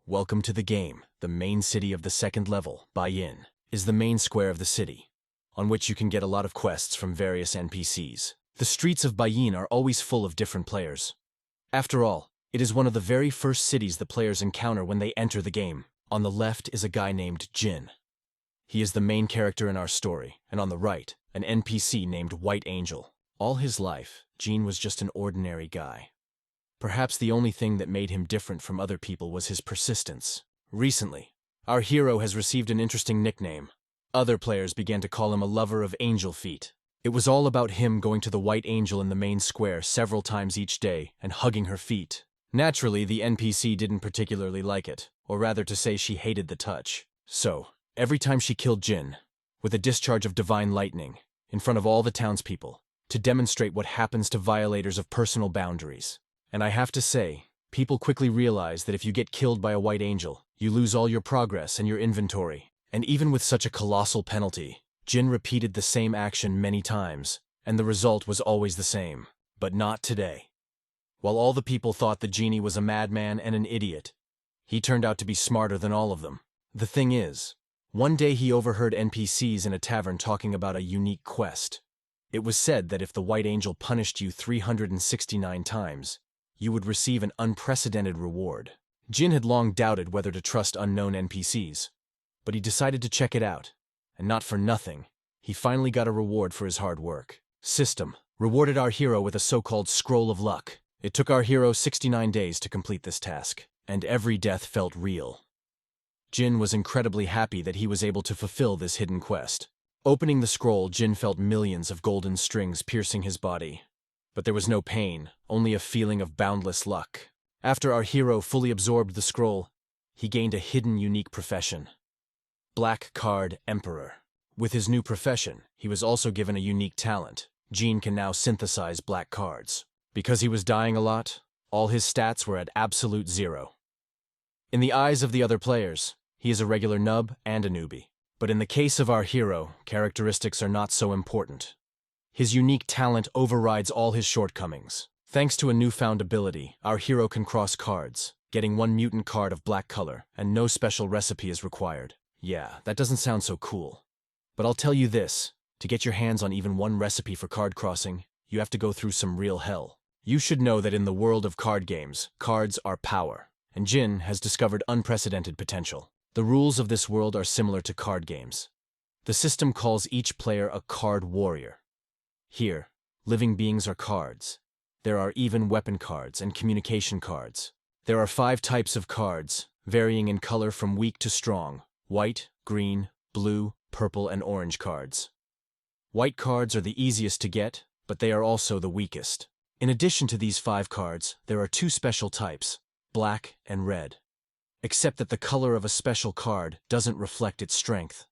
Welcome to the game. The main city of the second level, Bayin, is the main square of the city, on which you can get a lot of quests from various NPCs. The streets of Bayin are always full of different players. After all, it is one of the very first cities the players encounter when they enter the game. On the left is a guy named Jin. He is the main character in our story, and on the right, an NPC named White Angel. All his life, Jin was just an ordinary guy. Perhaps the only thing that made him different from other people was his persistence. Recently, our hero has received an interesting nickname. Other players began to call him a lover of angel feet. It was all about him going to the White Angel in the main square several times each day and hugging her feet. Naturally, the NPC didn't particularly like it, or rather to say she hated the touch. So, every time she killed Jin, with a discharge of divine lightning, in front of all the townspeople, to demonstrate what happens to violators of personal boundaries. And I have to say, people quickly realize that if you get killed by a White Angel, you lose all your progress and your inventory. And even with such a colossal penalty, Jin repeated the same action many times, and the result was always the same. But not today. While all the people thought the genie was a madman and an idiot, he turned out to be smarter than all of them. The thing is, one day he overheard NPCs in a tavern talking about a unique quest. It was said that if the White Angel punished you 369 times, you would receive an unprecedented reward. Jin had long doubted whether to trust unknown NPCs, but he decided to check it out, and not for nothing, he finally got a reward for his hard work. System rewarded our hero with a so-called Scroll of Luck. It took our hero 69 days to complete this task, and every death felt real. Jin was incredibly happy that he was able to fulfill this hidden quest. Opening the scroll, Jin felt millions of golden strings piercing his body. But there was no pain, only a feeling of boundless luck. After our hero fully absorbed the scroll, he gained a hidden unique profession. Black Card Emperor. With his new profession, he was also given a unique talent. Jin can now synthesize black cards. Because he was dying a lot, all his stats were at absolute 0. In the eyes of the other players, he is a regular nub and a newbie. But in the case of our hero, characteristics are not so important. His unique talent overrides all his shortcomings. Thanks to a newfound ability, our hero can cross cards, getting one mutant card of black color, and no special recipe is required. Yeah, that doesn't sound so cool. But I'll tell you this, to get your hands on even one recipe for card crossing, you have to go through some real hell. You should know that in the world of card games, cards are power, and Jin has discovered unprecedented potential. The rules of this world are similar to card games. The system calls each player a card warrior. Here, living beings are cards. There are even weapon cards and communication cards. There are 5 types of cards, varying in color from weak to strong: white, green, blue, purple, and orange cards. White cards are the easiest to get, but they are also the weakest. In addition to these 5 cards, there are 2 special types, black and red. Except that the color of a special card doesn't reflect its strength.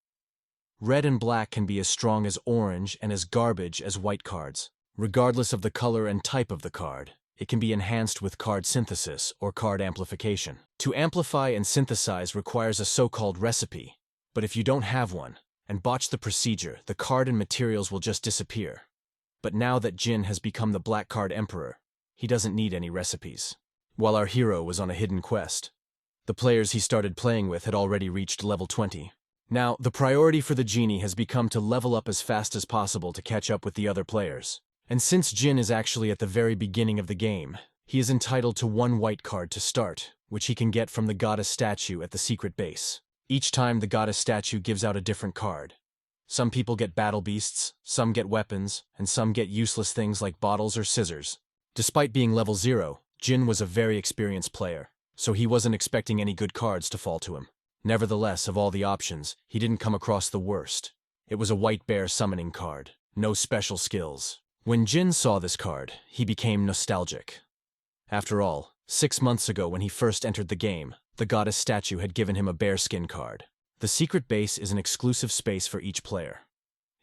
Red and black can be as strong as orange and as garbage as white cards. Regardless of the color and type of the card, it can be enhanced with card synthesis or card amplification. To amplify and synthesize requires a so-called recipe, but if you don't have one, and botch the procedure, the card and materials will just disappear. But now that Jin has become the Black Card Emperor, he doesn't need any recipes. While our hero was on a hidden quest, the players he started playing with had already reached level 20. Now, the priority for the genie has become to level up as fast as possible to catch up with the other players. And since Jin is actually at the very beginning of the game, he is entitled to 1 white card to start, which he can get from the goddess statue at the secret base. Each time the goddess statue gives out a different card. Some people get battle beasts, some get weapons, and some get useless things like bottles or scissors. Despite being level 0, Jin was a very experienced player, so he wasn't expecting any good cards to fall to him. Nevertheless, of all the options, he didn't come across the worst. It was a white bear summoning card. No special skills. When Jin saw this card, he became nostalgic. After all, 6 months ago when he first entered the game, the goddess statue had given him a bearskin card. The secret base is an exclusive space for each player.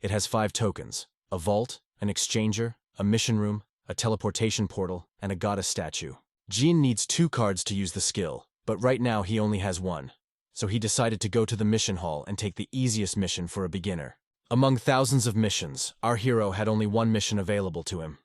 It has 5 tokens: a vault, an exchanger, a mission room, a teleportation portal, and a goddess statue. Jin needs 2 cards to use the skill, but right now he only has 1. So he decided to go to the mission hall and take the easiest mission for a beginner. Among thousands of missions, our hero had only 1 mission available to him.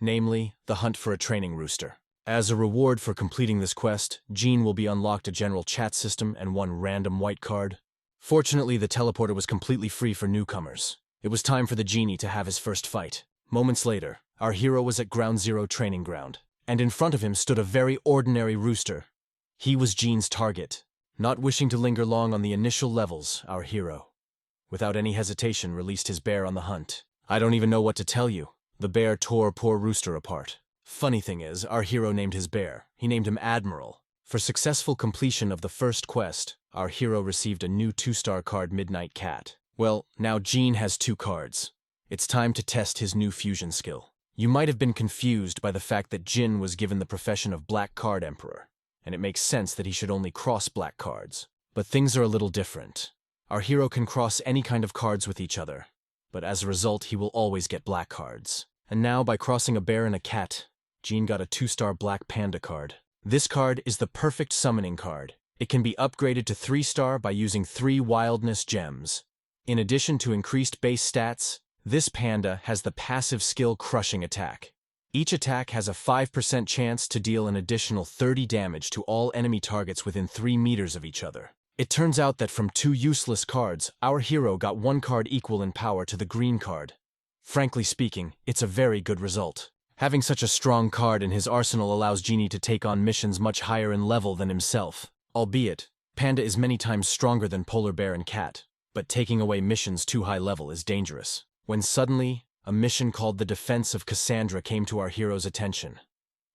Namely, the hunt for a training rooster. As a reward for completing this quest, Jean will be unlocked a general chat system and one random white card. Fortunately, the teleporter was completely free for newcomers. It was time for the genie to have his first fight. Moments later, our hero was at Ground Zero training ground, and in front of him stood a very ordinary rooster. He was Jean's target. Not wishing to linger long on the initial levels, our hero, without any hesitation, released his bear on the hunt. I don't even know what to tell you. The bear tore poor Rooster apart. Funny thing is, our hero named his bear. He named him Admiral. For successful completion of the first quest, our hero received a new 2-star card, Midnight Cat. Well, now Jean has 2 cards. It's time to test his new fusion skill. You might have been confused by the fact that Jin was given the profession of Black Card Emperor, and it makes sense that he should only cross black cards. But things are a little different. Our hero can cross any kind of cards with each other, but as a result he will always get black cards. And now, by crossing a bear and a cat, Jean got a 2-star Black Panda card. This card is the perfect summoning card. It can be upgraded to 3-star by using 3 wildness gems. In addition to increased base stats, this panda has the passive skill Crushing Attack. Each attack has a 5% chance to deal an additional 30 damage to all enemy targets within 3 meters of each other. It turns out that from 2 useless cards, our hero got 1 card equal in power to the green card. Frankly speaking, it's a very good result. Having such a strong card in his arsenal allows Genie to take on missions much higher in level than himself. Albeit, Panda is many times stronger than Polar Bear and Cat, but taking away missions too high level is dangerous. When suddenly, a mission called the Defense of Cassandra came to our hero's attention.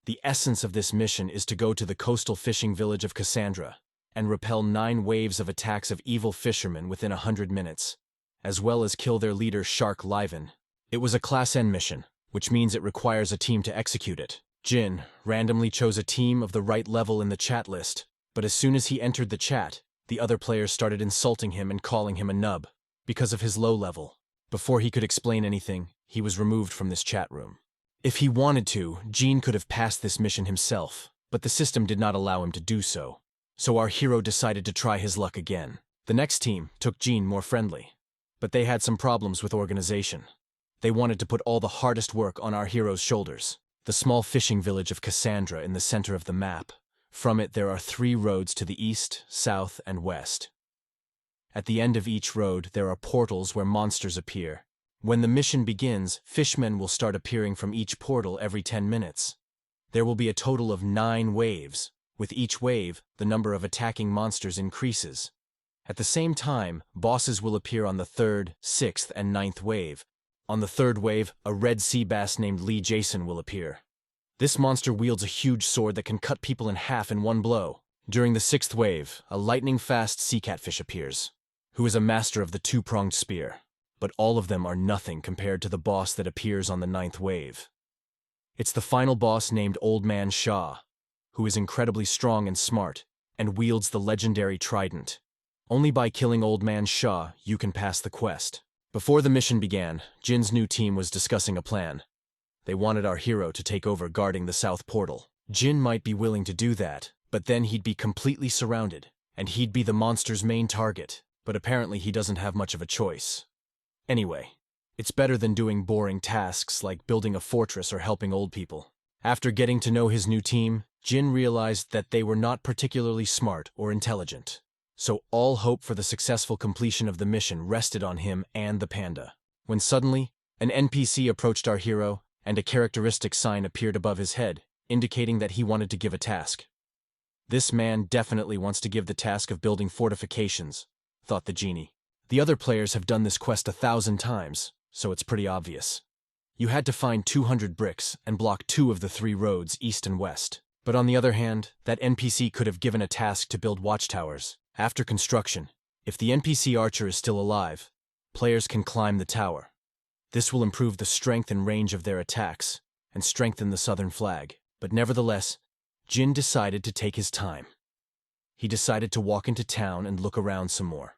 The essence of this mission is to go to the coastal fishing village of Cassandra and repel 9 waves of attacks of evil fishermen within 100 minutes, as well as kill their leader Shark Liven. It was a Class N mission, which means it requires a team to execute it. Jin randomly chose a team of the right level in the chat list, but as soon as he entered the chat, the other players started insulting him and calling him a nub because of his low level. Before he could explain anything, he was removed from this chat room. If he wanted to, Jin could have passed this mission himself, but the system did not allow him to do so. So our hero decided to try his luck again. The next team took Jin more friendly, but they had some problems with organization. They wanted to put all the hardest work on our hero's shoulders. The small fishing village of Cassandra in the center of the map. From it there are 3 roads to the east, south, and west. At the end of each road there are portals where monsters appear. When the mission begins, fishmen will start appearing from each portal every 10 minutes. There will be a total of 9 waves. With each wave, the number of attacking monsters increases. At the same time, bosses will appear on the 3rd, 6th, and 9th wave. On the 3rd wave, a red sea bass named Lee Jason will appear. This monster wields a huge sword that can cut people in half in one blow. During the 6th wave, a lightning-fast sea catfish appears, who is a master of the 2-pronged spear. But all of them are nothing compared to the boss that appears on the 9th wave. It's the final boss named Old Man Shaw, who is incredibly strong and smart, and wields the legendary Trident. Only by killing Old Man Shaw you can pass the quest. Before the mission began, Jin's new team was discussing a plan. They wanted our hero to take over guarding the south portal. Jin might be willing to do that, but then he'd be completely surrounded, and he'd be the monster's main target. But apparently he doesn't have much of a choice. Anyway, it's better than doing boring tasks like building a fortress or helping old people. After getting to know his new team, Jin realized that they were not particularly smart or intelligent. So all hope for the successful completion of the mission rested on him and the panda. When suddenly, an NPC approached our hero, and a characteristic sign appeared above his head, indicating that he wanted to give a task. This man definitely wants to give the task of building fortifications, thought the genie. The other players have done this quest 1,000 times, so it's pretty obvious. You had to find 200 bricks and block 2 of the 3 roads east and west. But on the other hand, that NPC could have given a task to build watchtowers. After construction, if the NPC archer is still alive, players can climb the tower. This will improve the strength and range of their attacks, and strengthen the southern flag. But nevertheless, Jin decided to take his time. He decided to walk into town and look around some more.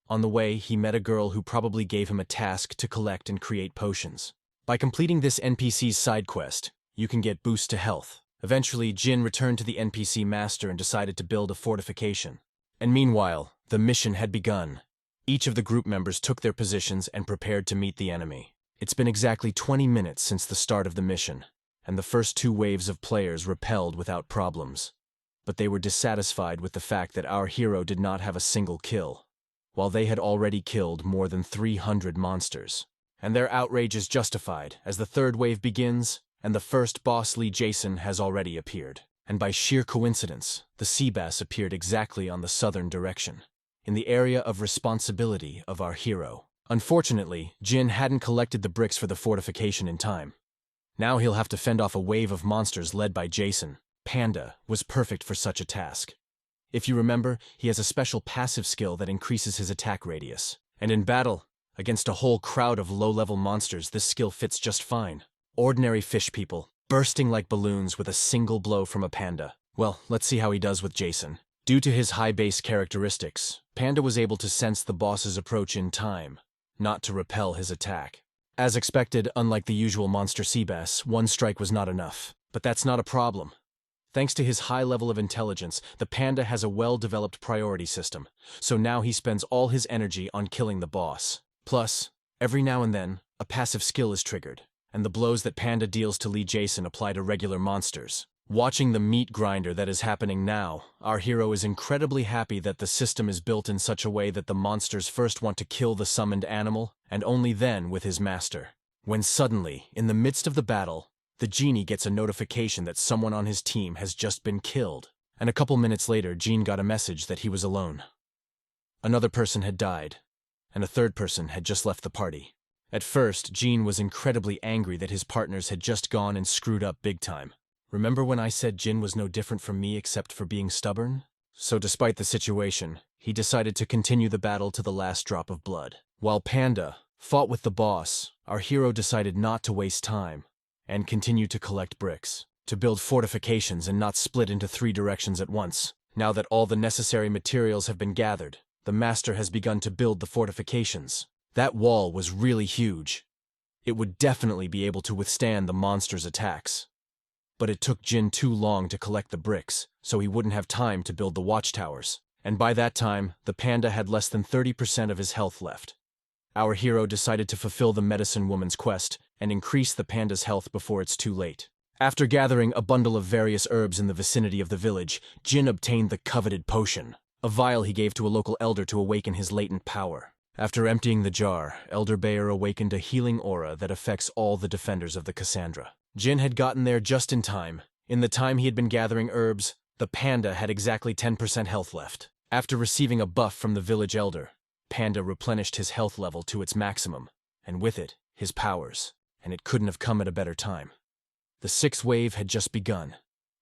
On the way, he met a girl who probably gave him a task to collect and create potions. By completing this NPC's side quest, you can get boosts to health. Eventually, Jin returned to the NPC master and decided to build a fortification. And meanwhile, the mission had begun. Each of the group members took their positions and prepared to meet the enemy. It's been exactly 20 minutes since the start of the mission, and the first two waves of players repelled without problems. But they were dissatisfied with the fact that our hero did not have a single kill, while they had already killed more than 300 monsters. And their outrage is justified, as the third wave begins, and the first boss Lee Jason has already appeared. And by sheer coincidence, the sea bass appeared exactly on the southern direction, in the area of responsibility of our hero. Unfortunately, Jin hadn't collected the bricks for the fortification in time. Now he'll have to fend off a wave of monsters led by Jason. Panda was perfect for such a task. If you remember, he has a special passive skill that increases his attack radius. And in battle, against a whole crowd of low-level monsters, this skill fits just fine. Ordinary fish people, bursting like balloons with a single blow from a panda. Well, let's see how he does with Jason. Due to his high base characteristics, Panda was able to sense the boss's approach in time, not to repel his attack. As expected, unlike the usual monster sea bass, one strike was not enough. But that's not a problem. Thanks to his high level of intelligence, the panda has a well-developed priority system, so now he spends all his energy on killing the boss. Plus, every now and then, a passive skill is triggered, and the blows that Panda deals to Lee Jason apply to regular monsters. Watching the meat grinder that is happening now, our hero is incredibly happy that the system is built in such a way that the monsters first want to kill the summoned animal, and only then with his master. When suddenly, in the midst of the battle, the genie gets a notification that someone on his team has just been killed, and a couple minutes later, Gene got a message that he was alone. Another person had died, and a third person had just left the party. At first, Gene was incredibly angry that his partners had just gone and screwed up big time. Remember when I said Jin was no different from me except for being stubborn? So despite the situation, he decided to continue the battle to the last drop of blood. While Panda fought with the boss, our hero decided not to waste time and continue to collect bricks, to build fortifications and not split into 3 directions at once. Now that all the necessary materials have been gathered, the master has begun to build the fortifications. That wall was really huge. It would definitely be able to withstand the monster's attacks. But it took Jin too long to collect the bricks, so he wouldn't have time to build the watchtowers. And by that time, the panda had less than 30% of his health left. Our hero decided to fulfill the medicine woman's quest and increase the panda's health before it's too late. After gathering a bundle of various herbs in the vicinity of the village, Jin obtained the coveted potion, a vial he gave to a local elder to awaken his latent power. After emptying the jar, Elder Bayer awakened a healing aura that affects all the defenders of the Cassandra. Jin had gotten there just in time. In the time he had been gathering herbs, the panda had exactly 10% health left. After receiving a buff from the village elder, Panda replenished his health level to its maximum, and with it, his powers, and it couldn't have come at a better time. The 6th wave had just begun,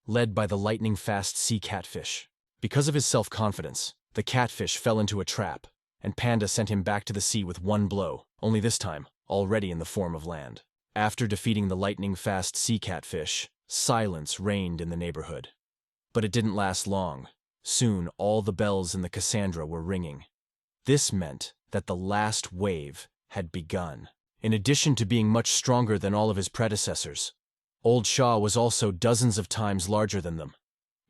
led by the lightning-fast sea catfish. Because of his self-confidence, the catfish fell into a trap, and Panda sent him back to the sea with one blow, only this time, already in the form of land. After defeating the lightning-fast sea catfish, silence reigned in the neighborhood. But it didn't last long. Soon, all the bells in the Cassandra were ringing. This meant that the last wave had begun. In addition to being much stronger than all of his predecessors, Old Shah was also dozens of times larger than them,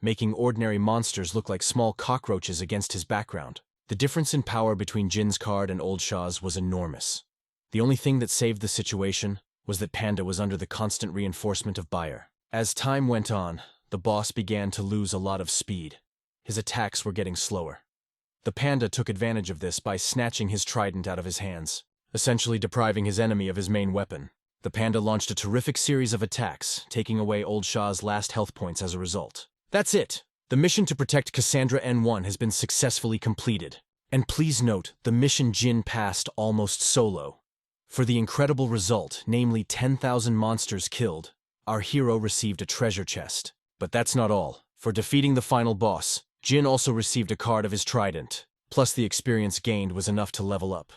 making ordinary monsters look like small cockroaches against his background. The difference in power between Jin's card and Old Shah's was enormous. The only thing that saved the situation was that Panda was under the constant reinforcement of Bayer. As time went on, the boss began to lose a lot of speed. His attacks were getting slower. The panda took advantage of this by snatching his trident out of his hands, essentially depriving his enemy of his main weapon. The panda launched a terrific series of attacks, taking away Old Shah's last health points as a result. That's it! The mission to protect Cassandra N1 has been successfully completed. And please note, the mission Jin passed almost solo. For the incredible result, namely 10,000 monsters killed, our hero received a treasure chest. But that's not all. For defeating the final boss, Jin also received a card of his trident, plus the experience gained was enough to level up.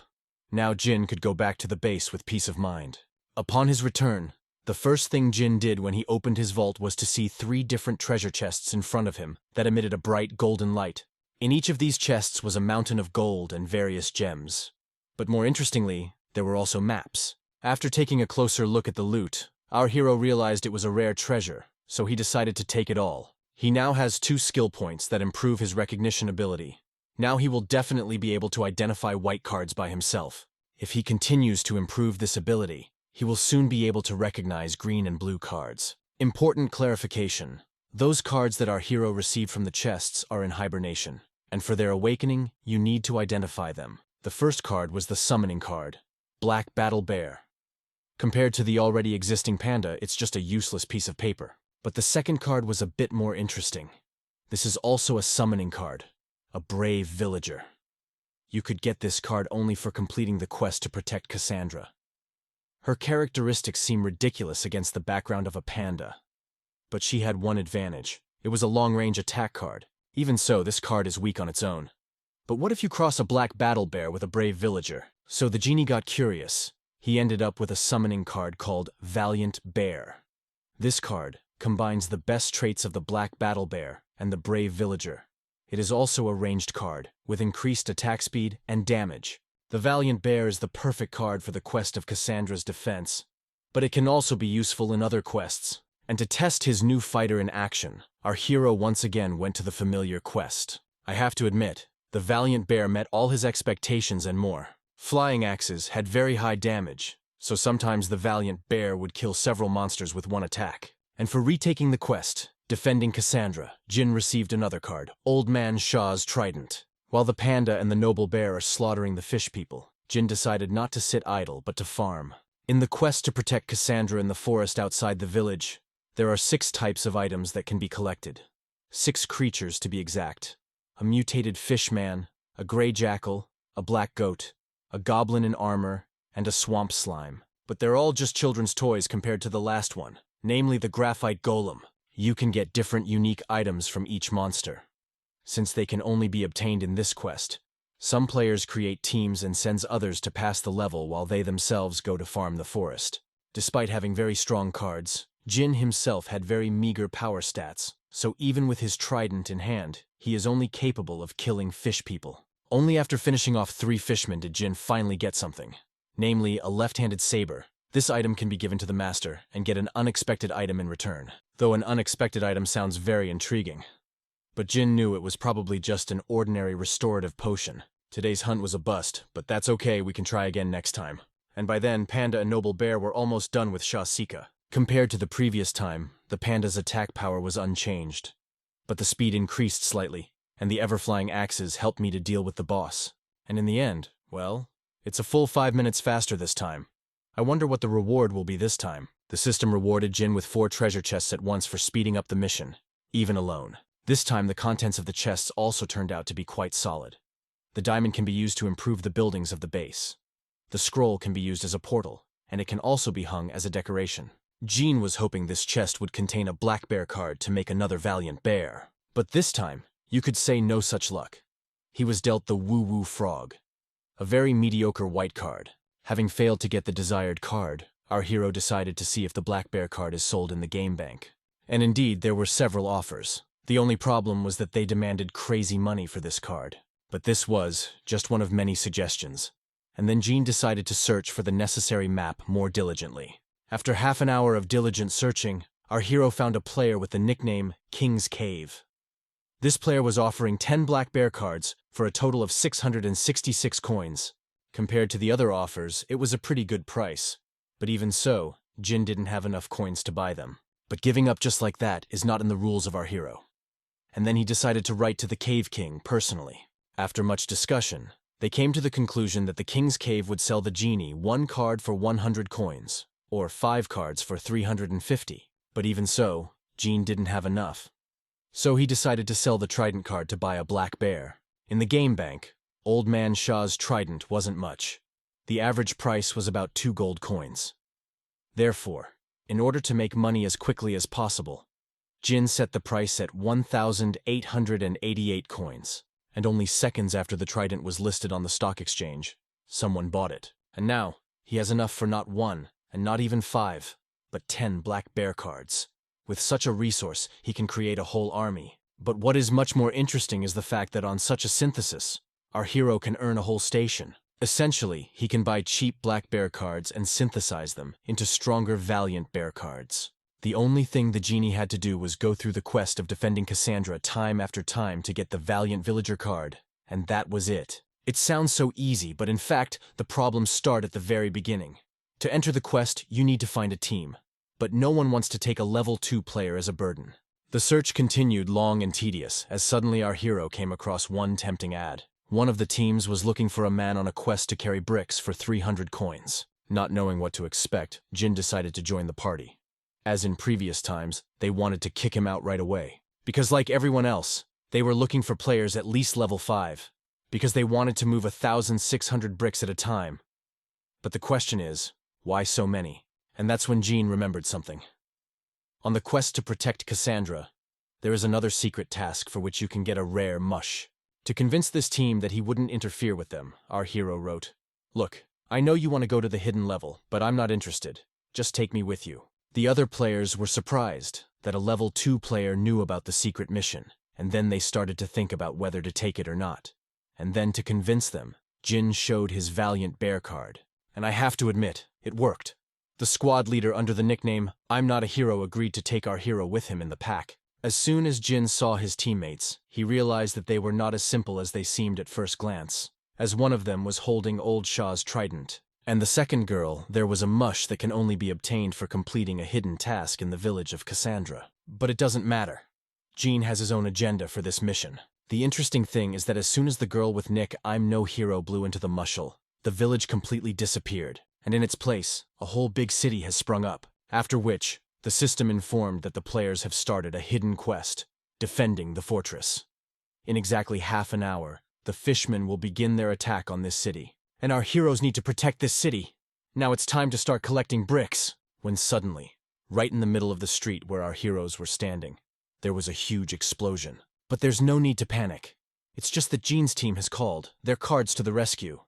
Now Jin could go back to the base with peace of mind. Upon his return, the first thing Jin did when he opened his vault was to see 3 different treasure chests in front of him that emitted a bright golden light. In each of these chests was a mountain of gold and various gems. But more interestingly, there were also maps. After taking a closer look at the loot, our hero realized it was a rare treasure, so he decided to take it all. He now has 2 skill points that improve his recognition ability. Now he will definitely be able to identify white cards by himself. If he continues to improve this ability, he will soon be able to recognize green and blue cards. Important clarification. Those cards that our hero received from the chests are in hibernation, and for their awakening, you need to identify them. The first card was the summoning card, Black Battle Bear. Compared to the already existing panda, it's just a useless piece of paper. But the second card was a bit more interesting. This is also a summoning card, a brave villager. You could get this card only for completing the quest to protect Cassandra. Her characteristics seem ridiculous against the background of a panda. But she had one advantage. It was a long-range attack card. Even so, this card is weak on its own. But what if you cross a black battle bear with a brave villager? So the genie got curious. He ended up with a summoning card called Valiant Bear. This card combines the best traits of the black battle bear and the brave villager. It is also a ranged card, with increased attack speed and damage. The Valiant Bear is the perfect card for the quest of Cassandra's defense, but it can also be useful in other quests. And to test his new fighter in action, our hero once again went to the familiar quest. I have to admit, the Valiant Bear met all his expectations and more. Flying axes had very high damage, so sometimes the Valiant Bear would kill several monsters with one attack. And for retaking the quest, defending Cassandra, Jin received another card, Old Man Shaw's Trident. While the panda and the noble bear are slaughtering the fish people, Jin decided not to sit idle but to farm. In the quest to protect Cassandra in the forest outside the village, there are 6 types of items that can be collected. 6 creatures to be exact. A mutated fish man, a gray jackal, a black goat, a goblin in armor, and a swamp slime. But they're all just children's toys compared to the last one, namely the graphite golem. You can get different unique items from each monster. Since they can only be obtained in this quest, some players create teams and sends others to pass the level while they themselves go to farm the forest. Despite having very strong cards, Jin himself had very meager power stats, so even with his trident in hand, he is only capable of killing fish people. Only after finishing off 3 fishmen did Jin finally get something, namely a left-handed saber. This item can be given to the master and get an unexpected item in return, though an unexpected item sounds very intriguing. But Jin knew it was probably just an ordinary restorative potion. Today's hunt was a bust, but that's okay, we can try again next time. And by then, Panda and Noble Bear were almost done with Shasika. Compared to the previous time, the panda's attack power was unchanged. But the speed increased slightly, and the ever-flying axes helped me to deal with the boss. And in the end, well, it's a full 5 minutes faster this time. I wonder what the reward will be this time. The system rewarded Jin with 4 treasure chests at once for speeding up the mission, even alone. This time, the contents of the chests also turned out to be quite solid. The diamond can be used to improve the buildings of the base. The scroll can be used as a portal, and it can also be hung as a decoration. Jean was hoping this chest would contain a black bear card to make another Valiant Bear. But this time, you could say no such luck. He was dealt the Woo-Woo Frog, a very mediocre white card. Having failed to get the desired card, our hero decided to see if the black bear card is sold in the game bank. And indeed, there were several offers. The only problem was that they demanded crazy money for this card. But this was just one of many suggestions. And then Jean decided to search for the necessary map more diligently. After half an hour of diligent searching, our hero found a player with the nickname King's Cave. This player was offering 10 black bear cards for a total of 666 coins. Compared to the other offers, it was a pretty good price. But even so, Jin didn't have enough coins to buy them. But giving up just like that is not in the rules of our hero. And then he decided to write to the Cave King personally. After much discussion, they came to the conclusion that the King's Cave would sell the genie 1 card for 100 coins, or 5 cards for 350. But even so, Jean didn't have enough. So he decided to sell the Trident card to buy a black bear. In the game bank, Old Man Shaw's Trident wasn't much. The average price was about 2 gold coins. Therefore, in order to make money as quickly as possible, Jin set the price at 1,888 coins. And only seconds after the Trident was listed on the stock exchange, someone bought it. And now, he has enough for not 1, and not even 5, but 10 black bear cards. With such a resource, he can create a whole army. But what is much more interesting is the fact that on such a synthesis, our hero can earn a whole station. Essentially, he can buy cheap black bear cards and synthesize them into stronger Valiant Bear cards. The only thing the genie had to do was go through the quest of defending Cassandra time after time to get the Valiant Villager card, and that was it. It sounds so easy, but in fact, the problems start at the very beginning. To enter the quest, you need to find a team. but no one wants to take a level 2 player as a burden. The search continued long and tedious as suddenly our hero came across one tempting ad. One of the teams was looking for a man on a quest to carry bricks for 300 coins. Not knowing what to expect, Jin decided to join the party. As in previous times, they wanted to kick him out right away. Because like everyone else, they were looking for players at least level 5. Because they wanted to move 1,600 bricks at a time. But the question is, why so many? And that's when Jin remembered something. On the quest to protect Cassandra, there is another secret task for which you can get a rare mush. To convince this team that he wouldn't interfere with them, our hero wrote, "Look, I know you want to go to the hidden level, but I'm not interested. Just take me with you." The other players were surprised that a level 2 player knew about the secret mission, and then they started to think about whether to take it or not. And then to convince them, Jin showed his Valiant Bear card. And I have to admit, it worked. The squad leader under the nickname I'm Not a Hero agreed to take our hero with him in the pack. As soon as Jin saw his teammates, he realized that they were not as simple as they seemed at first glance, as one of them was holding Old Shah's Trident. And the second girl, there was a mush that can only be obtained for completing a hidden task in the village of Cassandra. But it doesn't matter. Jin has his own agenda for this mission. The interesting thing is that as soon as the girl with Nick I'm No Hero blew into the mushel, the village completely disappeared, and in its place, a whole big city has sprung up, after which, the system informed that the players have started a hidden quest, defending the fortress. In exactly half an hour, the fishmen will begin their attack on this city, and our heroes need to protect this city. Now it's time to start collecting bricks, when suddenly, right in the middle of the street where our heroes were standing, there was a huge explosion. But there's no need to panic. It's just that Jin's team has called their cards to the rescue.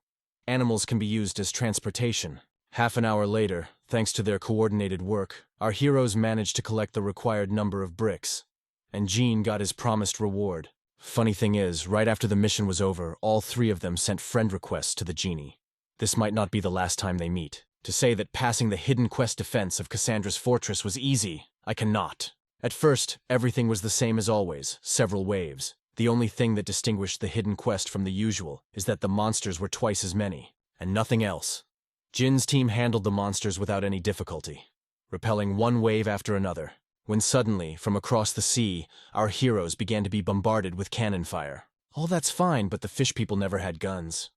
Animals can be used as transportation. Half an hour later, thanks to their coordinated work, our heroes managed to collect the required number of bricks. And Jin got his promised reward. Funny thing is, right after the mission was over, all 3 of them sent friend requests to the genie. This might not be the last time they meet. To say that passing the hidden quest defense of Cassandra's fortress was easy, I cannot. At first, everything was the same as always, several waves. The only thing that distinguished the hidden quest from the usual is that the monsters were twice as many, and nothing else. Jin's team handled the monsters without any difficulty, repelling one wave after another, when suddenly, from across the sea, our heroes began to be bombarded with cannon fire. All that's fine, but the fish people never had guns.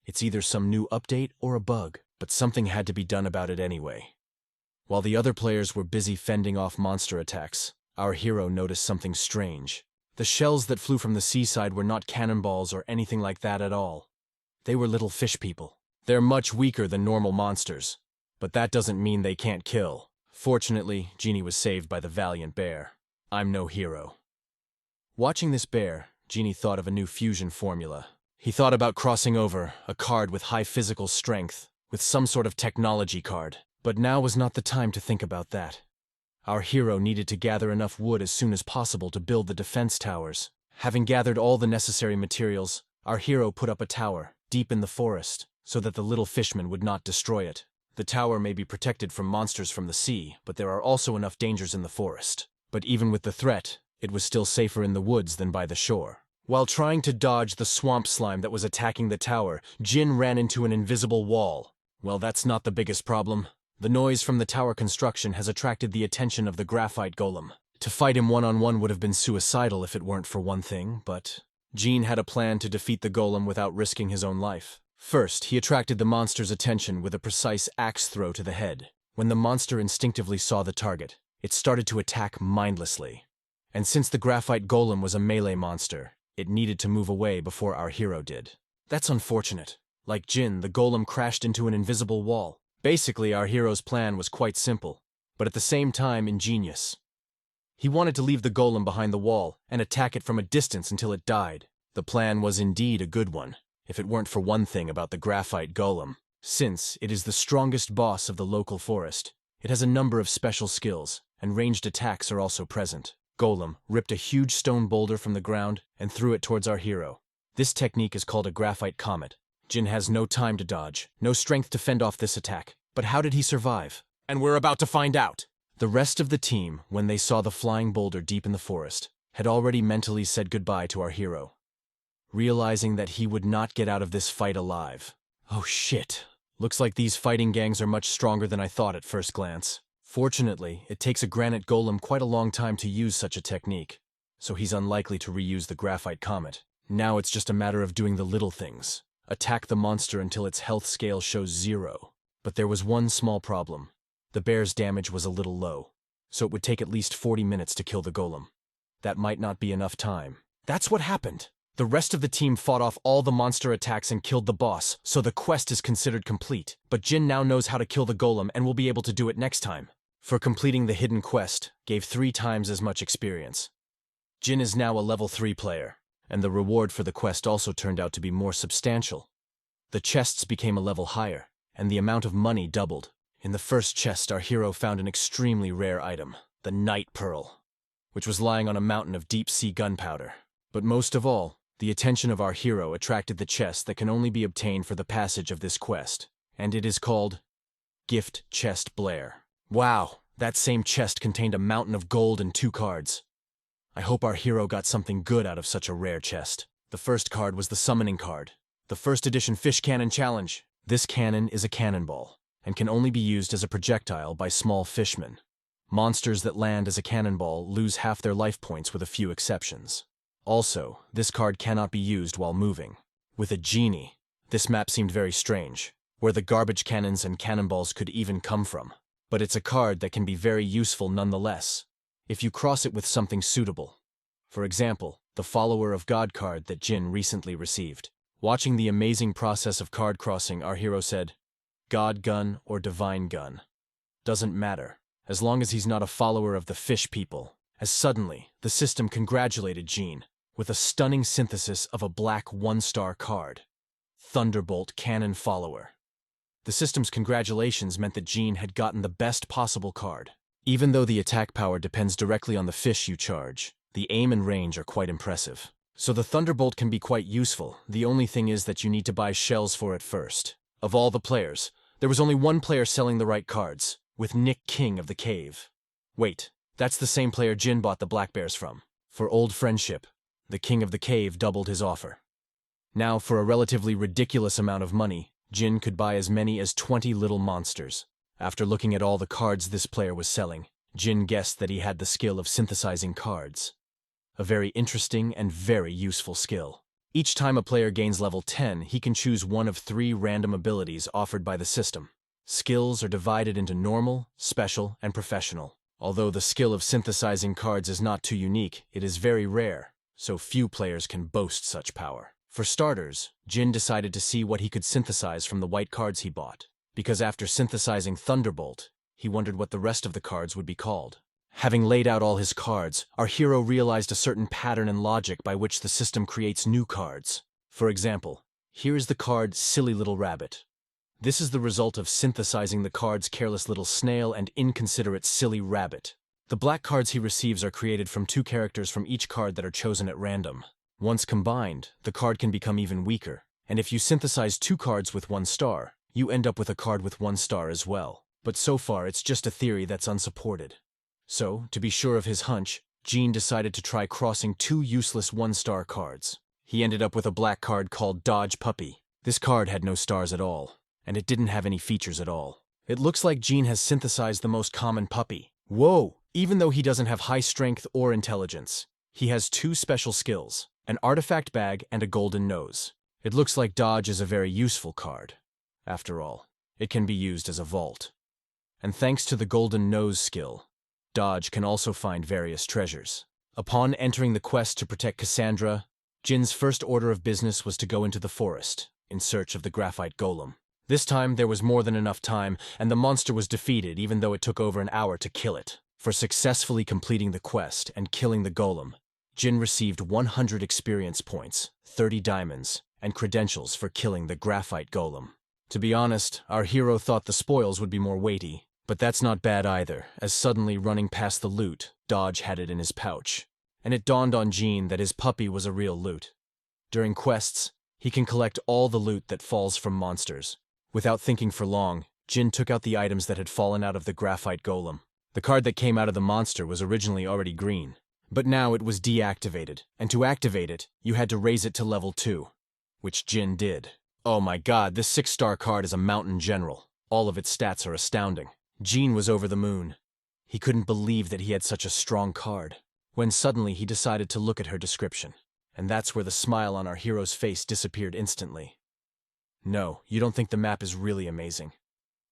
It's either some new update or a bug, but something had to be done about it anyway. While the other players were busy fending off monster attacks, our hero noticed something strange. The shells that flew from the seaside were not cannonballs or anything like that at all. They were little fish people. They're much weaker than normal monsters, but that doesn't mean they can't kill. Fortunately, Genie was saved by the Valiant Bear. I'm No Hero. Watching this bear, Genie thought of a new fusion formula. He thought about crossing over a card with high physical strength, with some sort of technology card. But now was not the time to think about that. Our hero needed to gather enough wood as soon as possible to build the defense towers. Having gathered all the necessary materials, our hero put up a tower, deep in the forest, so that the little fishmen would not destroy it. The tower may be protected from monsters from the sea, but there are also enough dangers in the forest. But even with the threat, it was still safer in the woods than by the shore. While trying to dodge the swamp slime that was attacking the tower, Jin ran into an invisible wall. Well, that's not the biggest problem. The noise from the tower construction has attracted the attention of the graphite golem. To fight him one-on-one would have been suicidal if it weren't for one thing, but Jin had a plan to defeat the golem without risking his own life. First, he attracted the monster's attention with a precise axe throw to the head. When the monster instinctively saw the target, it started to attack mindlessly. And since the graphite golem was a melee monster, it needed to move away before our hero did. That's unfortunate. Like Jin, the golem crashed into an invisible wall. Basically, our hero's plan was quite simple, but at the same time ingenious. He wanted to leave the golem behind the wall and attack it from a distance until it died. The plan was indeed a good one, if it weren't for one thing about the graphite golem. Since it is the strongest boss of the local forest, it has a number of special skills, and ranged attacks are also present. Golem ripped a huge stone boulder from the ground and threw it towards our hero. This technique is called a graphite comet. Jin has no time to dodge, no strength to fend off this attack. But how did he survive? And we're about to find out! The rest of the team, when they saw the flying boulder deep in the forest, had already mentally said goodbye to our hero, realizing that he would not get out of this fight alive. Oh shit. Looks like these fighting gangs are much stronger than I thought at first glance. Fortunately, it takes a granite golem quite a long time to use such a technique, so he's unlikely to reuse the graphite comet. Now it's just a matter of doing the little things. Attack the monster until its health scale shows 0. But there was one small problem. The bear's damage was a little low, so it would take at least 40 minutes to kill the golem. That might not be enough time. That's what happened. The rest of the team fought off all the monster attacks and killed the boss, so the quest is considered complete. But Jin now knows how to kill the golem and will be able to do it next time. For completing the hidden quest, gave 3 times as much experience. Jin is now a level 3 player, and the reward for the quest also turned out to be more substantial. The chests became a level higher, and the amount of money doubled. In the first chest, our hero found an extremely rare item, the Night Pearl, which was lying on a mountain of deep-sea gunpowder. But most of all, the attention of our hero attracted the chest that can only be obtained for the passage of this quest, and it is called Gift Chest Blair. Wow, that same chest contained a mountain of gold and 2 cards. I hope our hero got something good out of such a rare chest. The first card was the Summoning card, the first edition Fish Cannon Challenge. This cannon is a cannonball, and can only be used as a projectile by small fishmen. Monsters that land as a cannonball lose half their life points with a few exceptions. Also, this card cannot be used while moving. With a genie, this map seemed very strange, where the garbage cannons and cannonballs could even come from. But it's a card that can be very useful nonetheless, if you cross it with something suitable. For example, the Follower of God card that Jin recently received. Watching the amazing process of card crossing, our hero said, God gun or divine gun. Doesn't matter, as long as he's not a follower of the fish people. As suddenly, the system congratulated Jin with a stunning synthesis of a black 1-star card. Thunderbolt Cannon Follower. The system's congratulations meant that Jin had gotten the best possible card. Even though the attack power depends directly on the fish you charge, the aim and range are quite impressive. So the Thunderbolt can be quite useful. The only thing is that you need to buy shells for it first. Of all the players, there was only one player selling the right cards, with Nick King of the Cave. Wait, that's the same player Jin bought the black bears from. For old friendship, the King of the Cave doubled his offer. Now, for a relatively ridiculous amount of money, Jin could buy as many as 20 little monsters. After looking at all the cards this player was selling, Jin guessed that he had the skill of synthesizing cards. A very interesting and very useful skill. Each time a player gains level 10, he can choose one of 3 random abilities offered by the system. Skills are divided into normal, special, and professional. Although the skill of synthesizing cards is not too unique, it is very rare, so few players can boast such power. For starters, Jin decided to see what he could synthesize from the white cards he bought, because after synthesizing Thunderbolt, he wondered what the rest of the cards would be called. Having laid out all his cards, our hero realized a certain pattern and logic by which the system creates new cards. For example, here is the card Silly Little Rabbit. This is the result of synthesizing the cards Careless Little Snail and Inconsiderate Silly Rabbit. The black cards he receives are created from 2 characters from each card that are chosen at random. Once combined, the card can become even weaker, and if you synthesize 2 cards with 1 star, you end up with a card with 1 star as well. But so far, it's just a theory that's unsupported. So, to be sure of his hunch, Jin decided to try crossing 2 useless 1-star cards. He ended up with a black card called Dodge Puppy. This card had no stars at all, and it didn't have any features at all. It looks like Jin has synthesized the most common puppy. Whoa! Even though he doesn't have high strength or intelligence, he has 2 special skills, an artifact bag and a golden nose. It looks like Dodge is a very useful card. After all, it can be used as a vault. And thanks to the golden nose skill, Dodge can also find various treasures. Upon entering the quest to protect Cassandra, Jin's first order of business was to go into the forest, in search of the graphite golem. This time there was more than enough time, and the monster was defeated even though it took over an hour to kill it. For successfully completing the quest and killing the golem, Jin received 100 experience points, 30 diamonds, and credentials for killing the graphite golem. To be honest, our hero thought the spoils would be more weighty, but that's not bad either, as suddenly running past the loot, Dodge had it in his pouch. And it dawned on Jin that his puppy was a real loot. During quests, he can collect all the loot that falls from monsters. Without thinking for long, Jin took out the items that had fallen out of the graphite golem. The card that came out of the monster was originally already green, but now it was deactivated, and to activate it, you had to raise it to level 2, which Jin did. Oh my god, this 6-star card is a mountain general. All of its stats are astounding. Jin was over the moon. He couldn't believe that he had such a strong card, when suddenly he decided to look at her description. And that's where the smile on our hero's face disappeared instantly. No, you don't think the map is really amazing.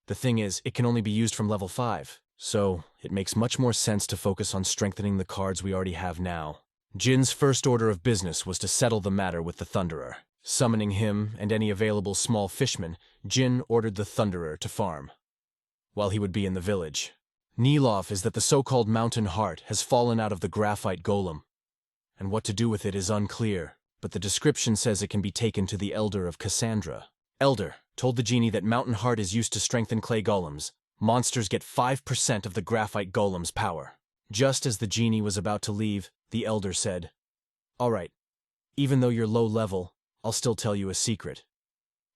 The thing is, it can only be used from level 5, so it makes much more sense to focus on strengthening the cards we already have now. Jin's first order of business was to settle the matter with the Thunderer. Summoning him and any available small fishmen, Jin ordered the Thunderer to farm, while he would be in the village. Neelof is that the so-called Mountain Heart has fallen out of the graphite golem, and what to do with it is unclear, but the description says it can be taken to the Elder of Cassandra. Elder told the genie that Mountain Heart is used to strengthen clay golems. Monsters get 5% of the graphite golem's power. Just as the genie was about to leave, the Elder said, "All right, even though you're low level, I'll still tell you a secret.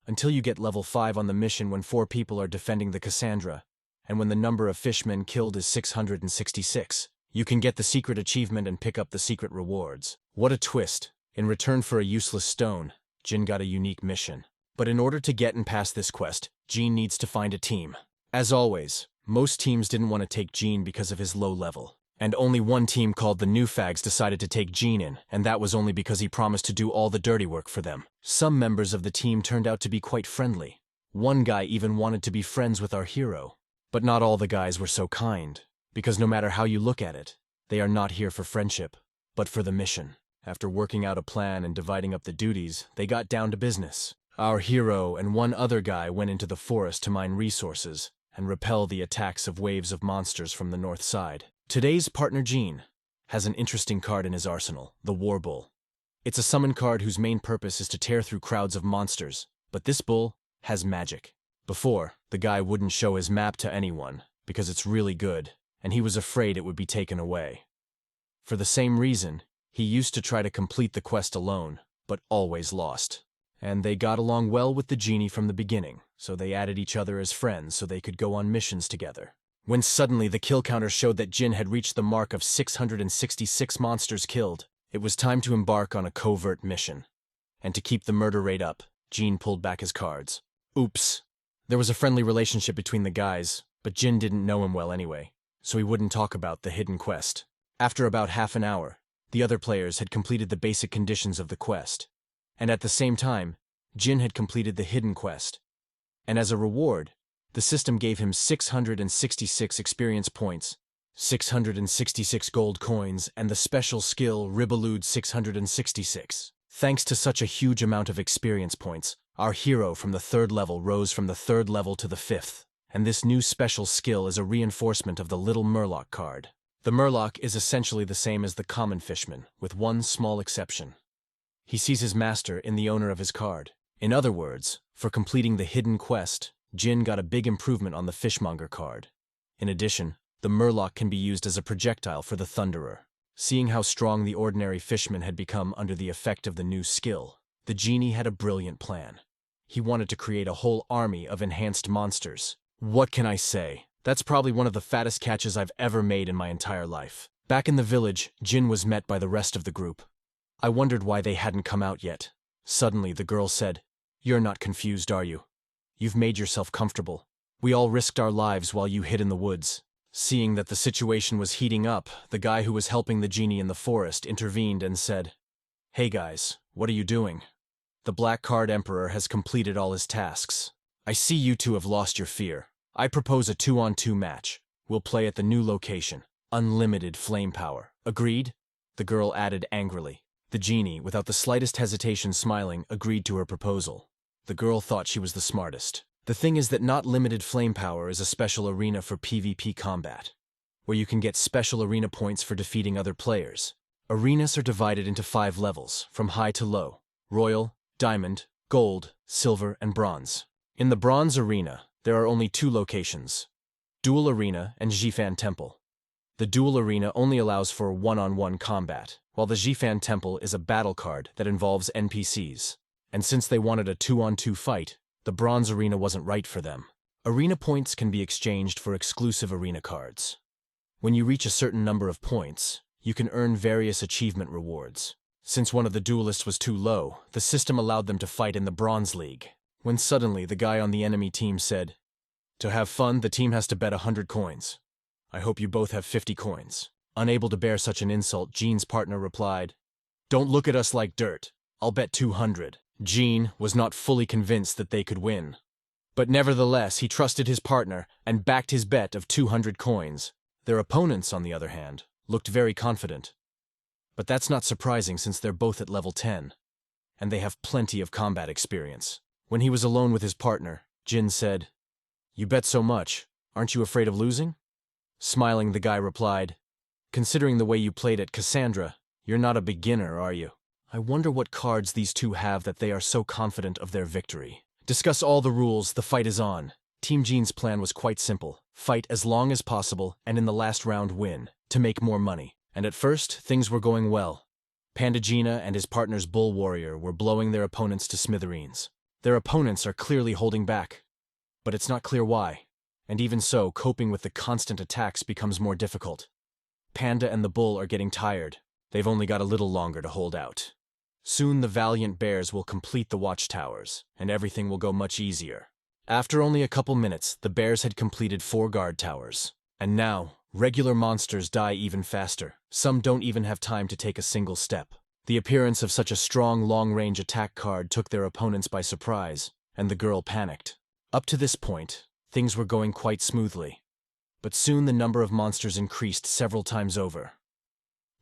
Until you get level 5 on the mission when 4 people are defending the Cassandra, and when the number of fishmen killed is 666, you can get the secret achievement and pick up the secret rewards." What a twist. In return for a useless stone, Jin got a unique mission. But in order to get and pass this quest, Jin needs to find a team. As always, most teams didn't want to take Jin because of his low level. And only one team called the New Fags decided to take Jin in, and that was only because he promised to do all the dirty work for them. Some members of the team turned out to be quite friendly. One guy even wanted to be friends with our hero. But not all the guys were so kind, because no matter how you look at it, they are not here for friendship, but for the mission. After working out a plan and dividing up the duties, they got down to business. Our hero and one other guy went into the forest to mine resources and repel the attacks of waves of monsters from the north side. Today's partner Jin has an interesting card in his arsenal, the War Bull. It's a summon card whose main purpose is to tear through crowds of monsters, but this bull has magic. Before, the guy wouldn't show his map to anyone because it's really good, and he was afraid it would be taken away. For the same reason, he used to try to complete the quest alone, but always lost. And they got along well with the genie from the beginning, so they added each other as friends so they could go on missions together. When suddenly the kill counter showed that Jin had reached the mark of 666 monsters killed, it was time to embark on a covert mission. And to keep the murder rate up, Jin pulled back his cards. Oops. There was a friendly relationship between the guys, but Jin didn't know him well anyway, so he wouldn't talk about the hidden quest. After about half an hour, the other players had completed the basic conditions of the quest. And at the same time, Jin had completed the hidden quest. And as a reward, the system gave him 666 experience points, 666 gold coins, and the special skill Ribelude 666. Thanks to such a huge amount of experience points, our hero from the 3rd level rose from the 3rd level to the 5th, and this new special skill is a reinforcement of the Little Murloc card. The Murloc is essentially the same as the common fishman, with one small exception. He sees his master in the owner of his card. In other words, for completing the hidden quest, Jin got a big improvement on the Fishmonger card. In addition, the Murloc can be used as a projectile for the Thunderer. Seeing how strong the ordinary fishman had become under the effect of the new skill, the genie had a brilliant plan. He wanted to create a whole army of enhanced monsters. What can I say? That's probably one of the fattest catches I've ever made in my entire life. Back in the village, Jin was met by the rest of the group. I wondered why they hadn't come out yet. Suddenly, the girl said, "You're not confused, are you? You've made yourself comfortable. We all risked our lives while you hid in the woods." Seeing that the situation was heating up, the guy who was helping the genie in the forest intervened and said, "Hey guys, what are you doing? The Black Card Emperor has completed all his tasks. I see you two have lost your fear. I propose a 2-on-2 match. We'll play at the new location. Unlimited flame power. Agreed?" The girl added angrily. The genie, without the slightest hesitation smiling, agreed to her proposal. The girl thought she was the smartest. The thing is that not limited flame power is a special arena for PvP combat, where you can get special arena points for defeating other players. Arenas are divided into 5 levels, from high to low: Royal, Diamond, Gold, Silver, and Bronze. In the Bronze Arena, there are only 2 locations: Duel Arena and Jifan Temple. The Duel Arena only allows for one-on-one combat, while the Jifan Temple is a battle card that involves NPCs. And since they wanted a 2-on-2 fight, the Bronze Arena wasn't right for them. Arena points can be exchanged for exclusive arena cards. When you reach a certain number of points, you can earn various achievement rewards. Since one of the duelists was too low, the system allowed them to fight in the Bronze League. When suddenly the guy on the enemy team said, "To have fun, the team has to bet 100 coins. I hope you both have 50 coins. Unable to bear such an insult, Jean's partner replied, Don't look at us like dirt. I'll bet 200. Jean was not fully convinced that they could win. But nevertheless, he trusted his partner and backed his bet of 200 coins. Their opponents, on the other hand, looked very confident. But that's not surprising since they're both at level 10, and they have plenty of combat experience. When he was alone with his partner, Jin said, You bet so much. Aren't you afraid of losing? Smiling, the guy replied, Considering the way you played at Cassandra, you're not a beginner, are you? I wonder what cards these two have that they are so confident of their victory. Discuss all the rules, the fight is on. Team Jean's plan was quite simple. Fight as long as possible and in the last round win, to make more money. And at first, things were going well. Panda Gina and his partner's Bull Warrior were blowing their opponents to smithereens. Their opponents are clearly holding back. But it's not clear why. And even so, coping with the constant attacks becomes more difficult. Panda and the Bull are getting tired. They've only got a little longer to hold out. Soon the valiant bears will complete the watchtowers, and everything will go much easier. After only a couple minutes, the bears had completed 4 guard towers. And now, regular monsters die even faster. Some don't even have time to take a single step. The appearance of such a strong long-range attack card took their opponents by surprise, and the girl panicked. Up to this point, things were going quite smoothly. But soon the number of monsters increased several times over.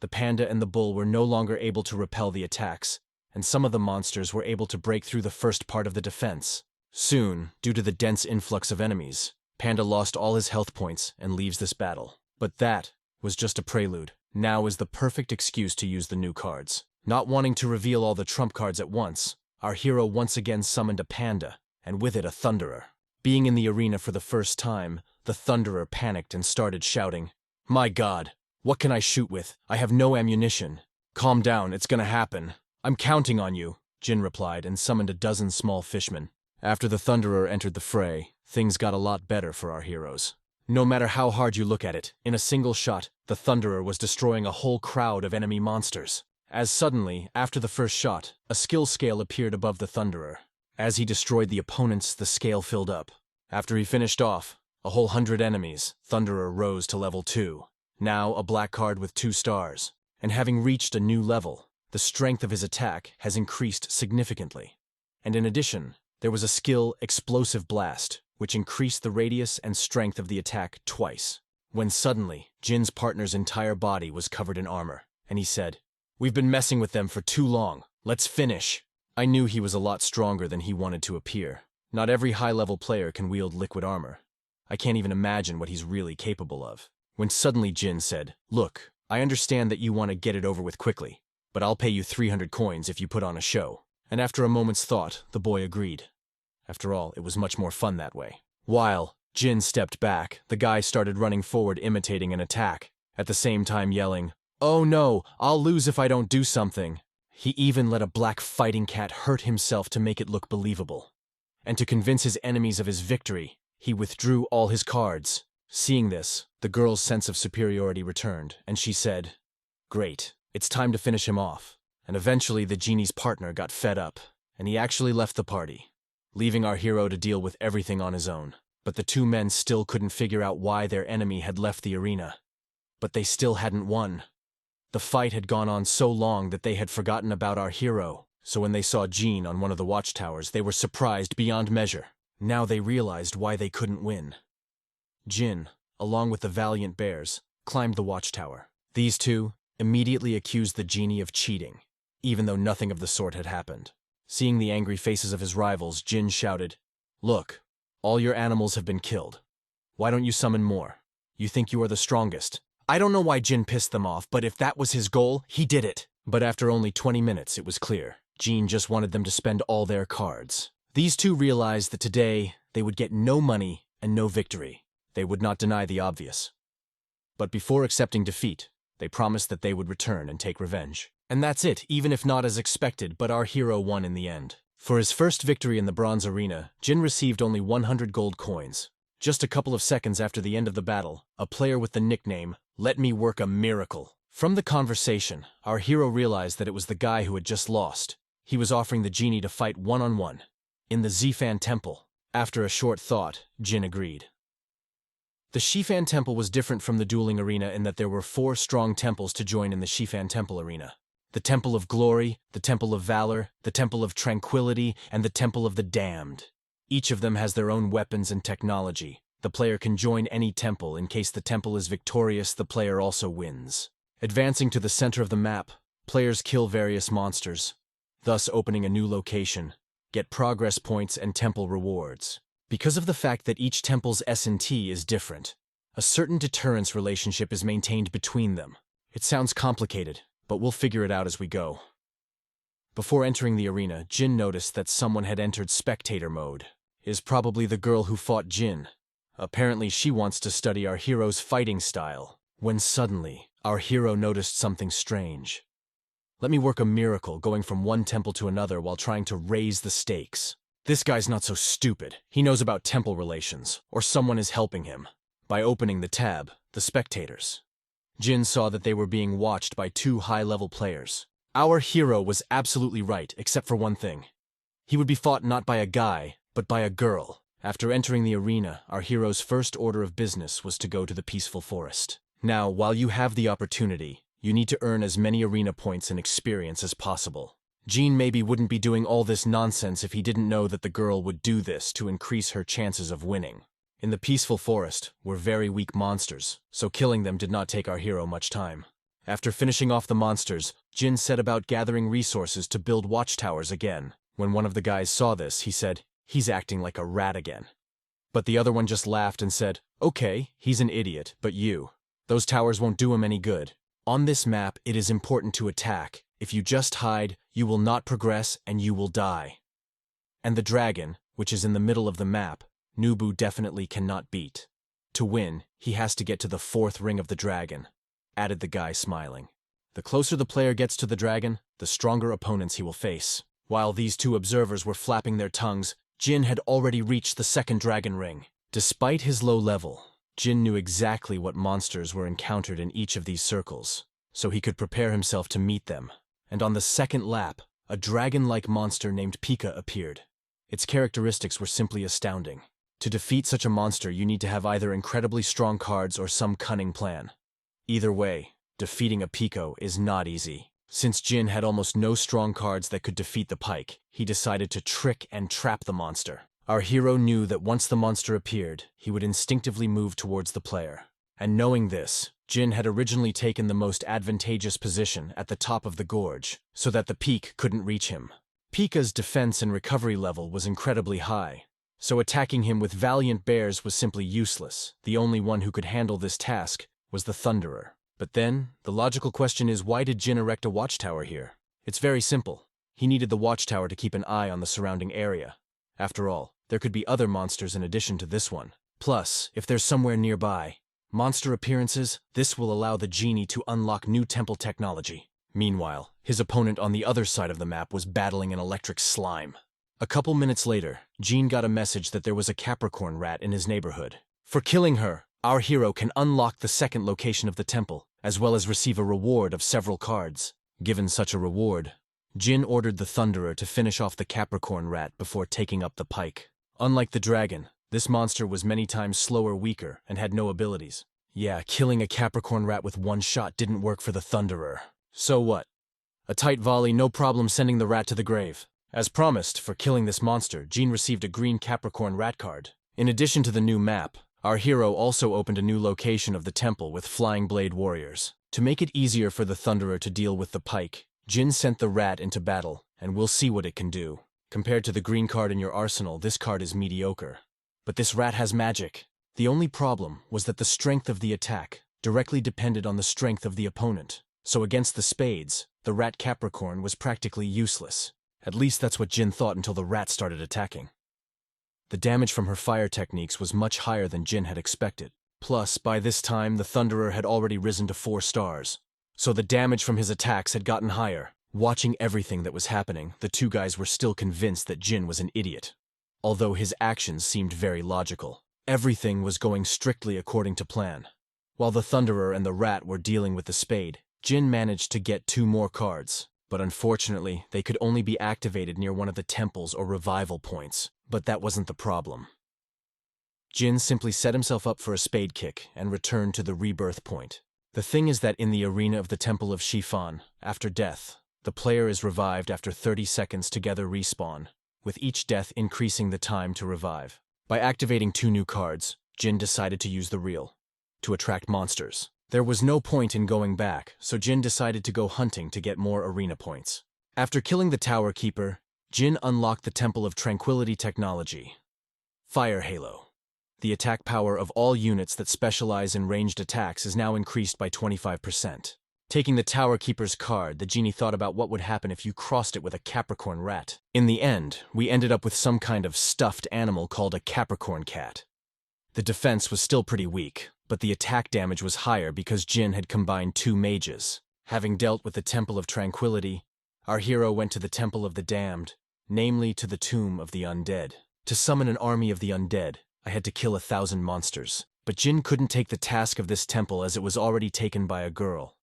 The panda and the bull were no longer able to repel the attacks, and some of the monsters were able to break through the first part of the defense. Soon, due to the dense influx of enemies, Panda lost all his health points and leaves this battle. But that was just a prelude. Now is the perfect excuse to use the new cards. Not wanting to reveal all the trump cards at once, our hero once again summoned a panda, and with it a thunderer. Being in the arena for the first time, the thunderer panicked and started shouting, My God! What can I shoot with? I have no ammunition. Calm down, it's gonna happen. I'm counting on you, Jin replied and summoned a dozen small fishmen. After the Thunderer entered the fray, things got a lot better for our heroes. No matter how hard you look at it, in a single shot, the Thunderer was destroying a whole crowd of enemy monsters. As suddenly, after the first shot, a skill scale appeared above the Thunderer. As he destroyed the opponents, the scale filled up. After he finished off a whole 100 enemies, Thunderer rose to level 2. Now a black card with 2 stars. And having reached a new level, the strength of his attack has increased significantly. And in addition, there was a skill Explosive Blast, which increased the radius and strength of the attack twice. When suddenly, Jin's partner's entire body was covered in armor, and he said, We've been messing with them for too long. Let's finish. I knew he was a lot stronger than he wanted to appear. Not every high-level player can wield liquid armor. I can't even imagine what he's really capable of. When suddenly Jin said, Look, I understand that you want to get it over with quickly, but I'll pay you 300 coins if you put on a show. And after a moment's thought, the boy agreed. After all, it was much more fun that way. While Jin stepped back, the guy started running forward imitating an attack, at the same time yelling, Oh no, I'll lose if I don't do something. He even let a black fighting cat hurt himself to make it look believable. And to convince his enemies of his victory, he withdrew all his cards. Seeing this, the girl's sense of superiority returned, and she said, Great, it's time to finish him off. And eventually the genie's partner got fed up, and he actually left the party, leaving our hero to deal with everything on his own. But the two men still couldn't figure out why their enemy had left the arena. But they still hadn't won. The fight had gone on so long that they had forgotten about our hero, so when they saw Jean on one of the watchtowers, they were surprised beyond measure. Now they realized why they couldn't win. Jin, along with the valiant bears, climbed the watchtower. These two immediately accused the genie of cheating, even though nothing of the sort had happened. Seeing the angry faces of his rivals, Jin shouted, Look, all your animals have been killed. Why don't you summon more? You think you are the strongest. I don't know why Jin pissed them off, but if that was his goal, he did it. But after only 20 minutes, it was clear. Jin just wanted them to spend all their cards. These two realized that today they would get no money and no victory. They would not deny the obvious. But before accepting defeat, they promised that they would return and take revenge. And that's it, even if not as expected, but our hero won in the end. For his first victory in the bronze arena, Jin received only 100 gold coins. Just a couple of seconds after the end of the battle, a player with the nickname, Let Me Work a Miracle. From the conversation, our hero realized that it was the guy who had just lost. He was offering the genie to fight one-on-one in the Zifan temple. After a short thought, Jin agreed. The Shifan Temple was different from the dueling arena in that there were 4 strong temples to join in the Shifan Temple arena. The Temple of Glory, the Temple of Valor, the Temple of Tranquility, and the Temple of the Damned. Each of them has their own weapons and technology. The player can join any temple. In case the temple is victorious, the player also wins. Advancing to the center of the map, players kill various monsters, thus opening a new location, get progress points and temple rewards. Because of the fact that each temple's S&T is different, a certain deterrence relationship is maintained between them. It sounds complicated, but we'll figure it out as we go. Before entering the arena, Jin noticed that someone had entered spectator mode. It is probably the girl who fought Jin. Apparently she wants to study our hero's fighting style. When suddenly, our hero noticed something strange. Let me work a miracle going from one temple to another while trying to raise the stakes. This guy's not so stupid. He knows about temple relations, or someone is helping him. By opening the tab, the spectators. Jin saw that they were being watched by 2 high-level players. Our hero was absolutely right, except for one thing. He would be fought not by a guy, but by a girl. After entering the arena, our hero's first order of business was to go to the peaceful forest. Now, while you have the opportunity, you need to earn as many arena points and experience as possible. Jin maybe wouldn't be doing all this nonsense if he didn't know that the girl would do this to increase her chances of winning. In the peaceful forest were very weak monsters, so killing them did not take our hero much time. After finishing off the monsters, Jin set about gathering resources to build watchtowers again. When one of the guys saw this, he said, "He's acting like a rat again." But the other one just laughed and said, "Okay, he's an idiot, but those towers won't do him any good. On this map, it is important to attack. If you just hide, you will not progress and you will die. And the dragon, which is in the middle of the map, Nubu definitely cannot beat. To win, he has to get to the 4th ring of the dragon," added the guy smiling. The closer the player gets to the dragon, the stronger opponents he will face. While these 2 observers were flapping their tongues, Jin had already reached the 2nd dragon ring. Despite his low level, Jin knew exactly what monsters were encountered in each of these circles, so he could prepare himself to meet them. And on the 2nd lap, a dragon-like monster named Pika appeared. Its characteristics were simply astounding. To defeat such a monster, you need to have either incredibly strong cards or some cunning plan. Either way, defeating a Pico is not easy. Since Jin had almost no strong cards that could defeat the pike, he decided to trick and trap the monster. Our hero knew that once the monster appeared, he would instinctively move towards the player. And knowing this, Jin had originally taken the most advantageous position at the top of the gorge, so that the peak couldn't reach him. Pika's defense and recovery level was incredibly high, so attacking him with valiant bears was simply useless. The only one who could handle this task was the Thunderer. But then, the logical question is, why did Jin erect a watchtower here? It's very simple. He needed the watchtower to keep an eye on the surrounding area. After all, there could be other monsters in addition to this one. Plus, if there's somewhere nearby monster appearances, this will allow the genie to unlock new temple technology. Meanwhile, his opponent on the other side of the map was battling an electric slime. A couple minutes later, Jin got a message that there was a Capricorn rat in his neighborhood. For killing her, our hero can unlock the 2nd location of the temple, as well as receive a reward of several cards. Given such a reward, Jin ordered the Thunderer to finish off the Capricorn rat before taking up the pike. Unlike the dragon, this monster was many times slower, weaker, and had no abilities. Yeah, killing a Capricorn rat with one shot didn't work for the Thunderer. So what? A tight volley, no problem sending the rat to the grave. As promised, for killing this monster, Jin received a green Capricorn rat card. In addition to the new map, our hero also opened a new location of the temple with flying blade warriors. To make it easier for the Thunderer to deal with the pike, Jin sent the rat into battle, and we'll see what it can do. Compared to the green card in your arsenal, this card is mediocre. But this rat has magic. The only problem was that the strength of the attack directly depended on the strength of the opponent. So against the spades, the rat Capricorn was practically useless. At least that's what Jin thought until the rat started attacking. The damage from her fire techniques was much higher than Jin had expected. Plus, by this time, the Thunderer had already risen to 4 stars. So the damage from his attacks had gotten higher. Watching everything that was happening, the 2 guys were still convinced that Jin was an idiot. Although his actions seemed very logical. Everything was going strictly according to plan. While the Thunderer and the rat were dealing with the spade, Jin managed to get 2 more cards. But unfortunately, they could only be activated near one of the temples or revival points. But that wasn't the problem. Jin simply set himself up for a spade kick and returned to the rebirth point. The thing is that in the arena of the Temple of Shifan, after death, the player is revived after 30 seconds to gather respawn, with each death increasing the time to revive. By activating 2 new cards, Jin decided to use the reel to attract monsters. There was no point in going back, so Jin decided to go hunting to get more arena points. After killing the Tower Keeper, Jin unlocked the Temple of Tranquility technology. Fire Halo. The attack power of all units that specialize in ranged attacks is now increased by 25%. Taking the Tower Keeper's card, the genie thought about what would happen if you crossed it with a Capricorn rat. In the end, we ended up with some kind of stuffed animal called a Capricorn cat. The defense was still pretty weak, but the attack damage was higher because Jin had combined 2 mages. Having dealt with the Temple of Tranquility, our hero went to the Temple of the Damned, namely to the Tomb of the Undead. To summon an army of the undead, I had to kill 1,000 monsters, but Jin couldn't take the task of this temple as it was already taken by a girl.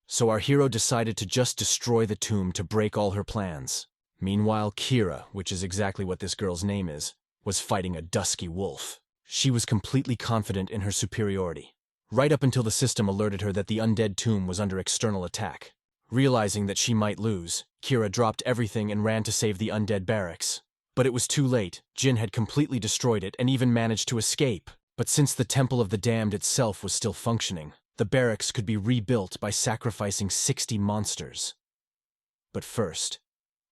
So our hero decided to just destroy the tomb to break all her plans. Meanwhile, Kira, which is exactly what this girl's name is, was fighting a dusky wolf. She was completely confident in her superiority, right up until the system alerted her that the undead tomb was under external attack. Realizing that she might lose, Kira dropped everything and ran to save the undead barracks. But it was too late. Jin had completely destroyed it and even managed to escape. But since the Temple of the Damned itself was still functioning, the barracks could be rebuilt by sacrificing 60 monsters. But first,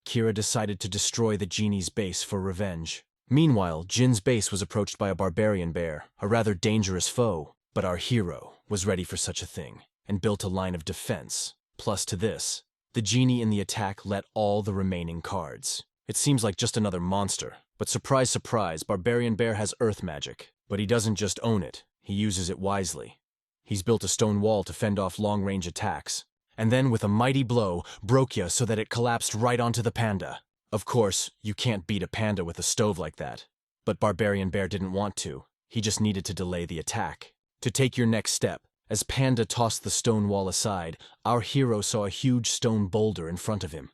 Kira decided to destroy the genie's base for revenge. Meanwhile, Jin's base was approached by a barbarian bear, a rather dangerous foe. But our hero was ready for such a thing, and built a line of defense. Plus to this, the genie in the attack let all the remaining cards. It seems like just another monster, but surprise, surprise, Barbarian Bear has earth magic. But he doesn't just own it, he uses it wisely. He's built a stone wall to fend off long-range attacks, and then with a mighty blow, broke ya so that it collapsed right onto the panda. Of course, you can't beat a panda with a stove like that. But Barbarian Bear didn't want to, he just needed to delay the attack. To take your next step, as Panda tossed the stone wall aside, our hero saw a huge stone boulder in front of him.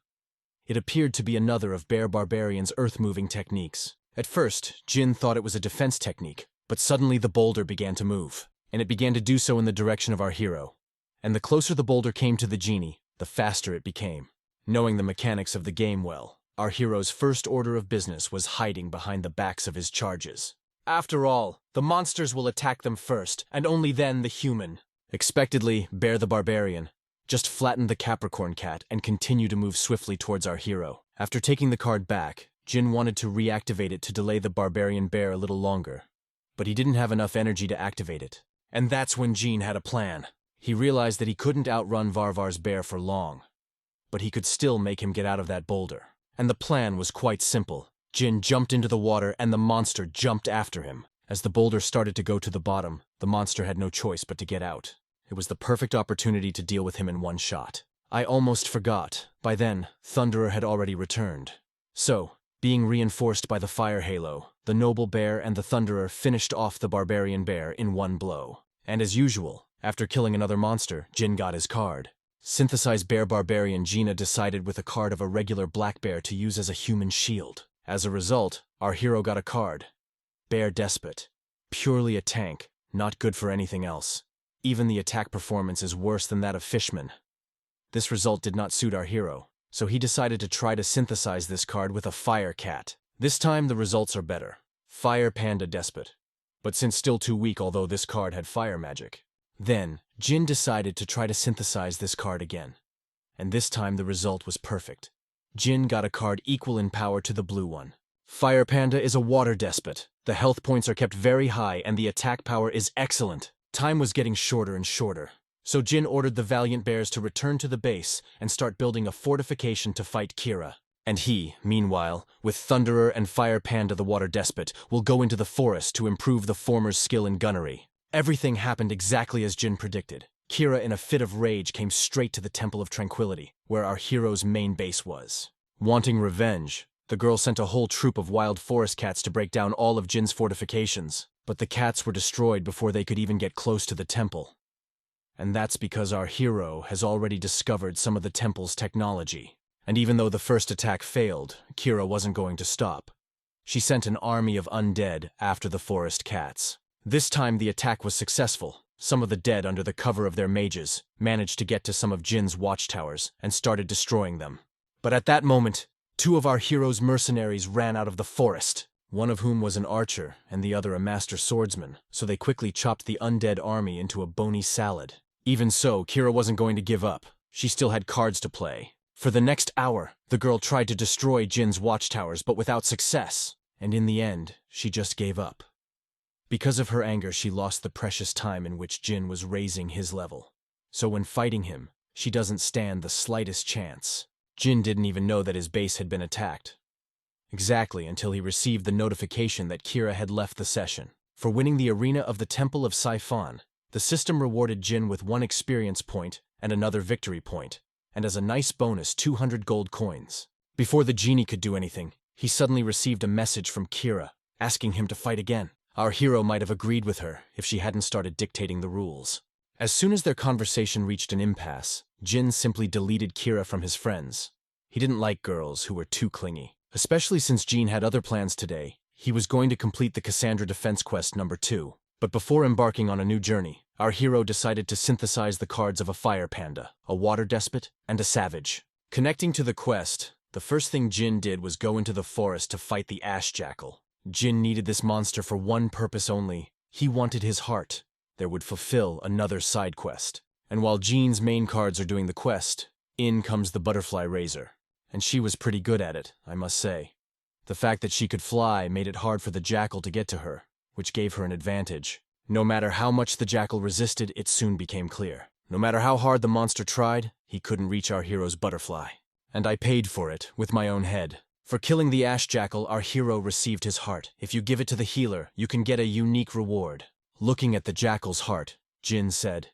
It appeared to be another of Bear Barbarian's earth-moving techniques. At first, Jin thought it was a defense technique, but suddenly the boulder began to move, and it began to do so in the direction of our hero. And the closer the boulder came to the genie, the faster it became. Knowing the mechanics of the game well, our hero's first order of business was hiding behind the backs of his charges. After all, the monsters will attack them first, and only then the human. Expectedly, Bear the Barbarian just flattened the Capricorn cat and continued to move swiftly towards our hero. After taking the card back, Jin wanted to reactivate it to delay the Barbarian Bear a little longer. But he didn't have enough energy to activate it. And that's when Jin had a plan. He realized that he couldn't outrun Varvar's bear for long, but he could still make him get out of that boulder. And the plan was quite simple. Jin jumped into the water and the monster jumped after him. As the boulder started to go to the bottom, the monster had no choice but to get out. It was the perfect opportunity to deal with him in one shot. I almost forgot. By then, Thunderer had already returned. So, being reinforced by the fire halo, the noble bear and the Thunderer finished off the Barbarian Bear in one blow. And as usual, after killing another monster, Jin got his card. Synthesized Bear Barbarian Gina decided with a card of a regular black bear to use as a human shield. As a result, our hero got a card. Bear Despot. Purely a tank, not good for anything else. Even the attack performance is worse than that of Fishman. This result did not suit our hero, so he decided to try to synthesize this card with a Fire Cat. This time the results are better. Fire Panda Despot. But since still too weak, although this card had fire magic. Then, Jin decided to try to synthesize this card again. And this time the result was perfect. Jin got a card equal in power to the blue one. Fire Panda is a water despot. The health points are kept very high and the attack power is excellent. Time was getting shorter and shorter. So Jin ordered the valiant bears to return to the base and start building a fortification to fight Kira. And he, meanwhile, with Thunderer and Fire Panda the water despot, will go into the forest to improve the former's skill in gunnery. Everything happened exactly as Jin predicted. Kira, in a fit of rage, came straight to the Temple of Tranquility, where our hero's main base was. Wanting revenge, the girl sent a whole troop of wild forest cats to break down all of Jin's fortifications, but the cats were destroyed before they could even get close to the temple. And that's because our hero has already discovered some of the temple's technology. And even though the first attack failed, Kira wasn't going to stop. She sent an army of undead after the forest cats. This time the attack was successful. Some of the dead, under the cover of their mages, managed to get to some of Jin's watchtowers and started destroying them. But at that moment, two of our hero's mercenaries ran out of the forest, one of whom was an archer and the other a master swordsman, so they quickly chopped the undead army into a bony salad. Even so, Kira wasn't going to give up. She still had cards to play. For the next hour, the girl tried to destroy Jin's watchtowers, but without success, and in the end, she just gave up. Because of her anger, she lost the precious time in which Jin was raising his level. So when fighting him, she doesn't stand the slightest chance. Jin didn't even know that his base had been attacked. Exactly until he received the notification that Kira had left the session. For winning the arena of the Temple of Siphon, the system rewarded Jin with 1 experience point and another victory point, and as a nice bonus 200 gold coins. Before the genie could do anything, he suddenly received a message from Kira, asking him to fight again. Our hero might have agreed with her if she hadn't started dictating the rules. As soon as their conversation reached an impasse, Jin simply deleted Kira from his friends. He didn't like girls who were too clingy, especially since Jin had other plans today. He was going to complete the Cassandra defense quest number 2. But before embarking on a new journey, our hero decided to synthesize the cards of a fire panda, a water despot, and a savage. Connecting to the quest, the first thing Jin did was go into the forest to fight the ash jackal. Jin needed this monster for one purpose only. He wanted his heart. There would fulfill another side quest. And while Jin's main cards are doing the quest, in comes the butterfly raiser. And she was pretty good at it, I must say. The fact that she could fly made it hard for the jackal to get to her, which gave her an advantage. No matter how much the jackal resisted, it soon became clear. No matter how hard the monster tried, he couldn't reach our hero's butterfly. And I paid for it with my own head. For killing the ash jackal, our hero received his heart. If you give it to the healer, you can get a unique reward. Looking at the jackal's heart, Jin said,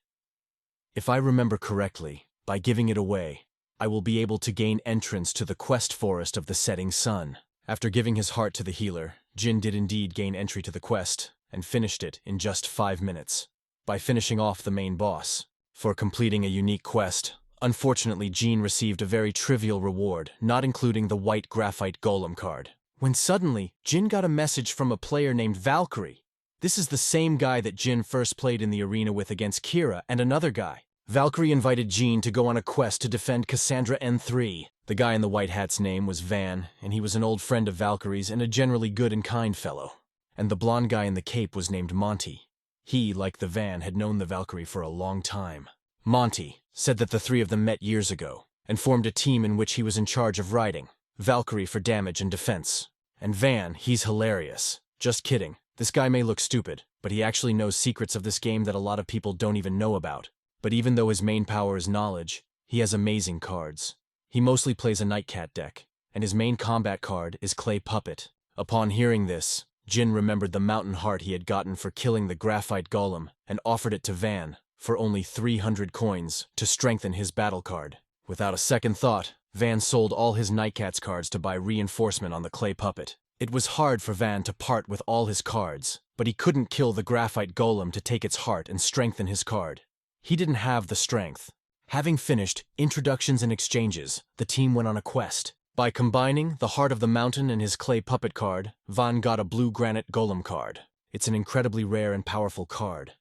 "If I remember correctly, by giving it away, I will be able to gain entrance to the quest forest of the setting sun." After giving his heart to the healer, Jin did indeed gain entry to the quest, and finished it in just 5 minutes, by finishing off the main boss. For completing a unique quest, unfortunately Jin received a very trivial reward, not including the white graphite golem card. When suddenly, Jin got a message from a player named Valkyrie. This is the same guy that Jin first played in the arena with against Kira and another guy. Valkyrie invited Jin to go on a quest to defend Cassandra N3. The guy in the white hat's name was Van, and he was an old friend of Valkyrie's and a generally good and kind fellow. And the blonde guy in the cape was named Monty. He, like the Van, had known the Valkyrie for a long time. Monty said that the 3 of them met years ago, and formed a team in which he was in charge of riding. Valkyrie for damage and defense. And Van, he's hilarious. Just kidding. This guy may look stupid, but he actually knows secrets of this game that a lot of people don't even know about. But even though his main power is knowledge, he has amazing cards. He mostly plays a Nightcat deck, and his main combat card is Clay Puppet. Upon hearing this, Jin remembered the mountain heart he had gotten for killing the graphite golem and offered it to Van for only 300 coins to strengthen his battle card. Without a second thought, Van sold all his Nightcats cards to buy reinforcement on the Clay Puppet. It was hard for Van to part with all his cards, but he couldn't kill the graphite golem to take its heart and strengthen his card. He didn't have the strength. Having finished introductions and exchanges, the team went on a quest. By combining the Heart of the Mountain and his Clay Puppet card, Van got a blue granite golem card. It's an incredibly rare and powerful card.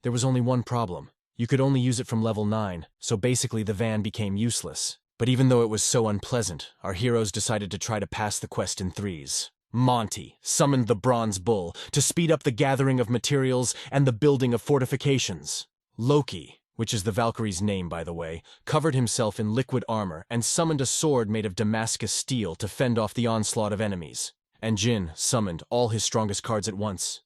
There was only one problem. You could only use it from level 9, so basically the Van became useless. But even though it was so unpleasant, our heroes decided to try to pass the quest in 3s. Monty summoned the Bronze Bull to speed up the gathering of materials and the building of fortifications. Loki, which is the Valkyrie's name by the way, covered himself in liquid armor and summoned a sword made of Damascus steel to fend off the onslaught of enemies. And Jin summoned all his strongest cards at once,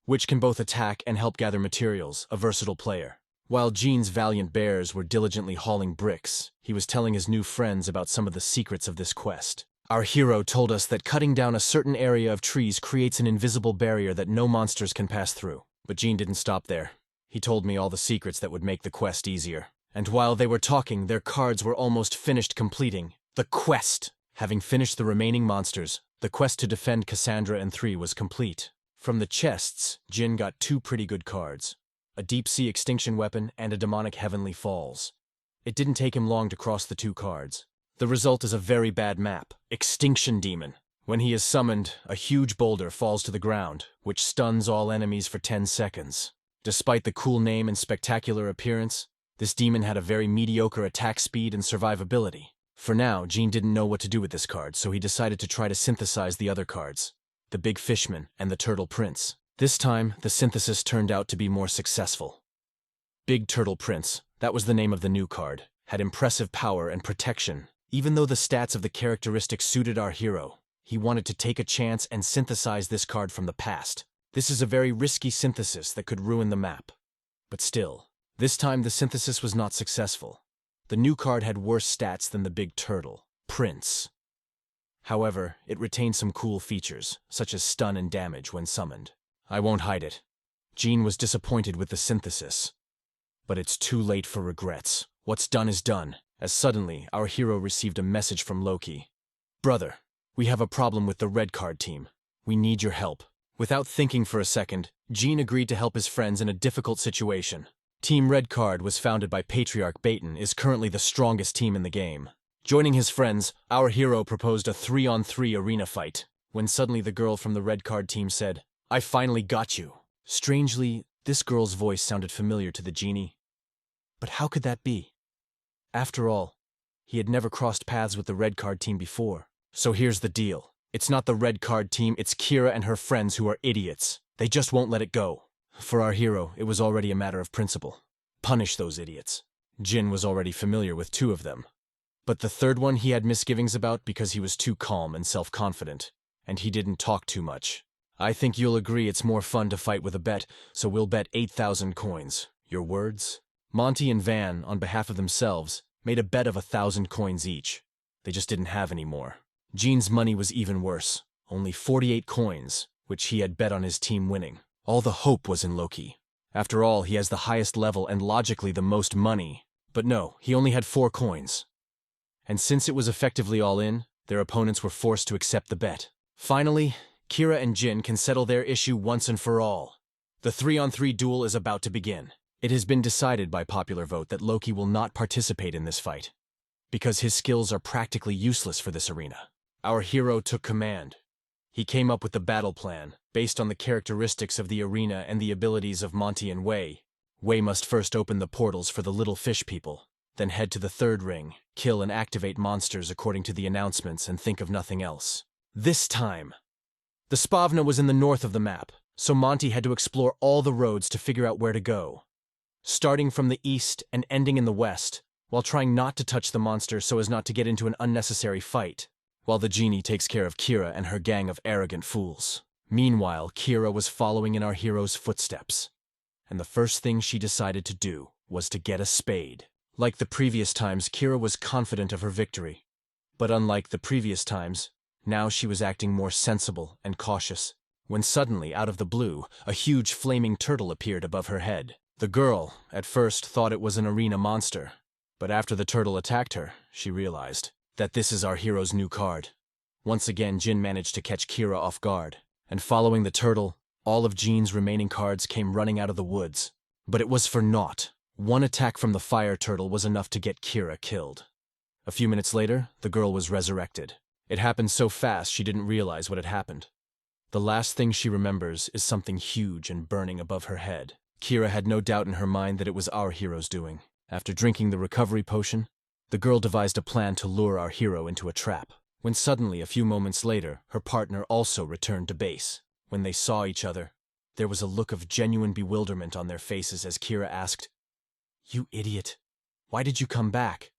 which can both attack and help gather materials, a versatile player. While Jin's valiant bears were diligently hauling bricks, he was telling his new friends about some of the secrets of this quest. Our hero told us that cutting down a certain area of trees creates an invisible barrier that no monsters can pass through. But Jin didn't stop there. He told me all the secrets that would make the quest easier. And while they were talking, their cards were almost finished completing the quest. Having finished the remaining monsters, the quest to defend Cassandra N3 was complete. From the chests, Jin got 2 pretty good cards, a deep-sea extinction weapon and a demonic heavenly falls. It didn't take him long to cross the 2 cards. The result is a very bad map, Extinction Demon. When he is summoned, a huge boulder falls to the ground, which stuns all enemies for 10 seconds. Despite the cool name and spectacular appearance, this demon had a very mediocre attack speed and survivability. For now, Jean didn't know what to do with this card, so he decided to try to synthesize the other cards, the Big Fishman and the Turtle Prince. This time, the synthesis turned out to be more successful. Big Turtle Prince, that was the name of the new card, had impressive power and protection. Even though the stats of the characteristics suited our hero, he wanted to take a chance and synthesize this card from the past. This is a very risky synthesis that could ruin the map. But still, this time the synthesis was not successful. The new card had worse stats than the Big Turtle Prince. However, it retained some cool features, such as stun and damage when summoned. I won't hide it. Jean was disappointed with the synthesis. But it's too late for regrets. What's done is done, as suddenly our hero received a message from Loki. "Brother, we have a problem with the red card team. We need your help." Without thinking for a second, Jean agreed to help his friends in a difficult situation. Team Red Card was founded by Patriarch Baton, is currently the strongest team in the game. Joining his friends, our hero proposed a 3-on-3 arena fight, when suddenly the girl from the Red Card team said, "I finally got you." Strangely, this girl's voice sounded familiar to the genie. But how could that be? After all, he had never crossed paths with the Red Card team before. So here's the deal. It's not the Red Card team, it's Kira and her friends who are idiots. They just won't let it go. For our hero, it was already a matter of principle. Punish those idiots. Jin was already familiar with 2 of them. But the third one he had misgivings about because he was too calm and self-confident, and he didn't talk too much. I think you'll agree it's more fun to fight with a bet, so we'll bet 8,000 coins. Your words? Monty and Van, on behalf of themselves, made a bet of 1,000 coins each. They just didn't have any more. Jean's money was even worse, only 48 coins, which he had bet on his team winning. All the hope was in Loki. After all, he has the highest level and logically the most money. But no, he only had 4 coins. And since it was effectively all in, their opponents were forced to accept the bet. Finally, Kira and Jin can settle their issue once and for all. The 3-on-3 duel is about to begin. It has been decided by popular vote that Loki will not participate in this fight, because his skills are practically useless for this arena. Our hero took command. He came up with the battle plan, based on the characteristics of the arena and the abilities of Monty and Wei. Wei must first open the portals for the little fish people, then head to the 3rd ring, kill and activate monsters according to the announcements and think of nothing else. This time, the Spavna was in the north of the map, so Monty had to explore all the roads to figure out where to go. Starting from the east and ending in the west, while trying not to touch the monster so as not to get into an unnecessary fight, while the genie takes care of Kira and her gang of arrogant fools. Meanwhile, Kira was following in our hero's footsteps, and the first thing she decided to do was to get a spade. Like the previous times, Kira was confident of her victory, but unlike the previous times, now she was acting more sensible and cautious, when suddenly, out of the blue, a huge flaming turtle appeared above her head. The girl, at first, thought it was an arena monster, but after the turtle attacked her, she realized that this is our hero's new card. Once again, Jin managed to catch Kira off guard, and following the turtle, all of Jin's remaining cards came running out of the woods. But it was for naught. One attack from the fire turtle was enough to get Kira killed. A few minutes later, the girl was resurrected. It happened so fast she didn't realize what had happened. The last thing she remembers is something huge and burning above her head. Kira had no doubt in her mind that it was our hero's doing. After drinking the recovery potion, the girl devised a plan to lure our hero into a trap, when suddenly, a few moments later, her partner also returned to base. When they saw each other, there was a look of genuine bewilderment on their faces as Kira asked, "You idiot, why did you come back?"